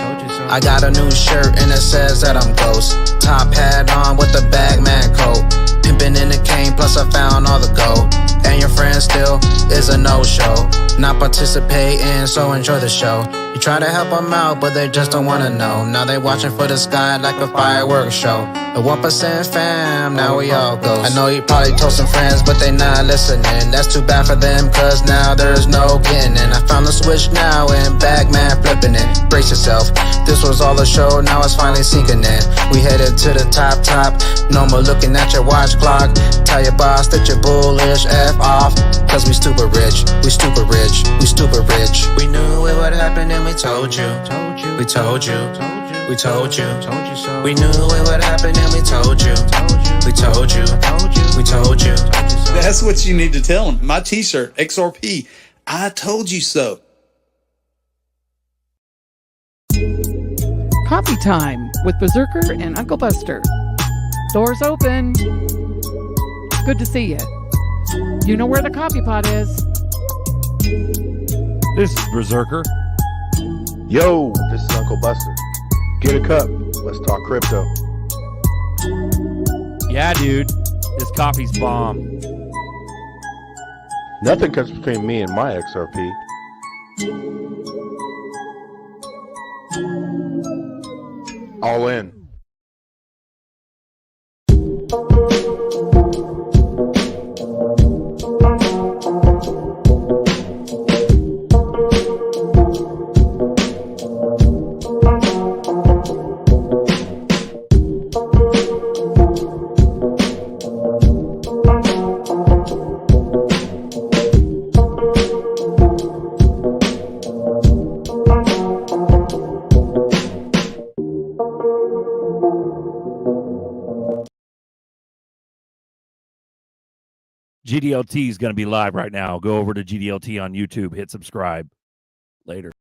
I got a new shirt and it says that I'm ghost. Top hat on with the bagman coat. Pimpin' in the cane, plus I found all the gold. And your friend still is a no-show. Not participating, so enjoy the show. You try to help them out, but they just don't wanna know. Now they watching for the sky like a fireworks show. The 1% fam, now we all ghosts. I know you probably told some friends, but they not listening. That's too bad for them, cause now there's no getting in. I found the switch now and Bagman flipping it. Brace yourself, this was all a show, now it's finally sinking in. We headed to the top. No more looking at your watch clock. Tell your boss that you're bullish, F off. Cause we stupid rich, we stupid rich, we stupid rich. We knew it would happen and we told you. We told you. We told you. We knew it would happen and we told you. We told you. We told you. That's what you need to tell them. My t-shirt, XRP, I told you so. Coffee time with Berserker and Uncle Buster. Doors open. Good to see you. You know where the coffee pot is. This is Berserker. Yo, this is Uncle Buster. Get a cup. Let's talk crypto. Yeah, dude. This coffee's bomb. Nothing comes between me and my XRP. All in. GDLT is going to be live right now. Go over to GDLT on YouTube. Hit subscribe. Later.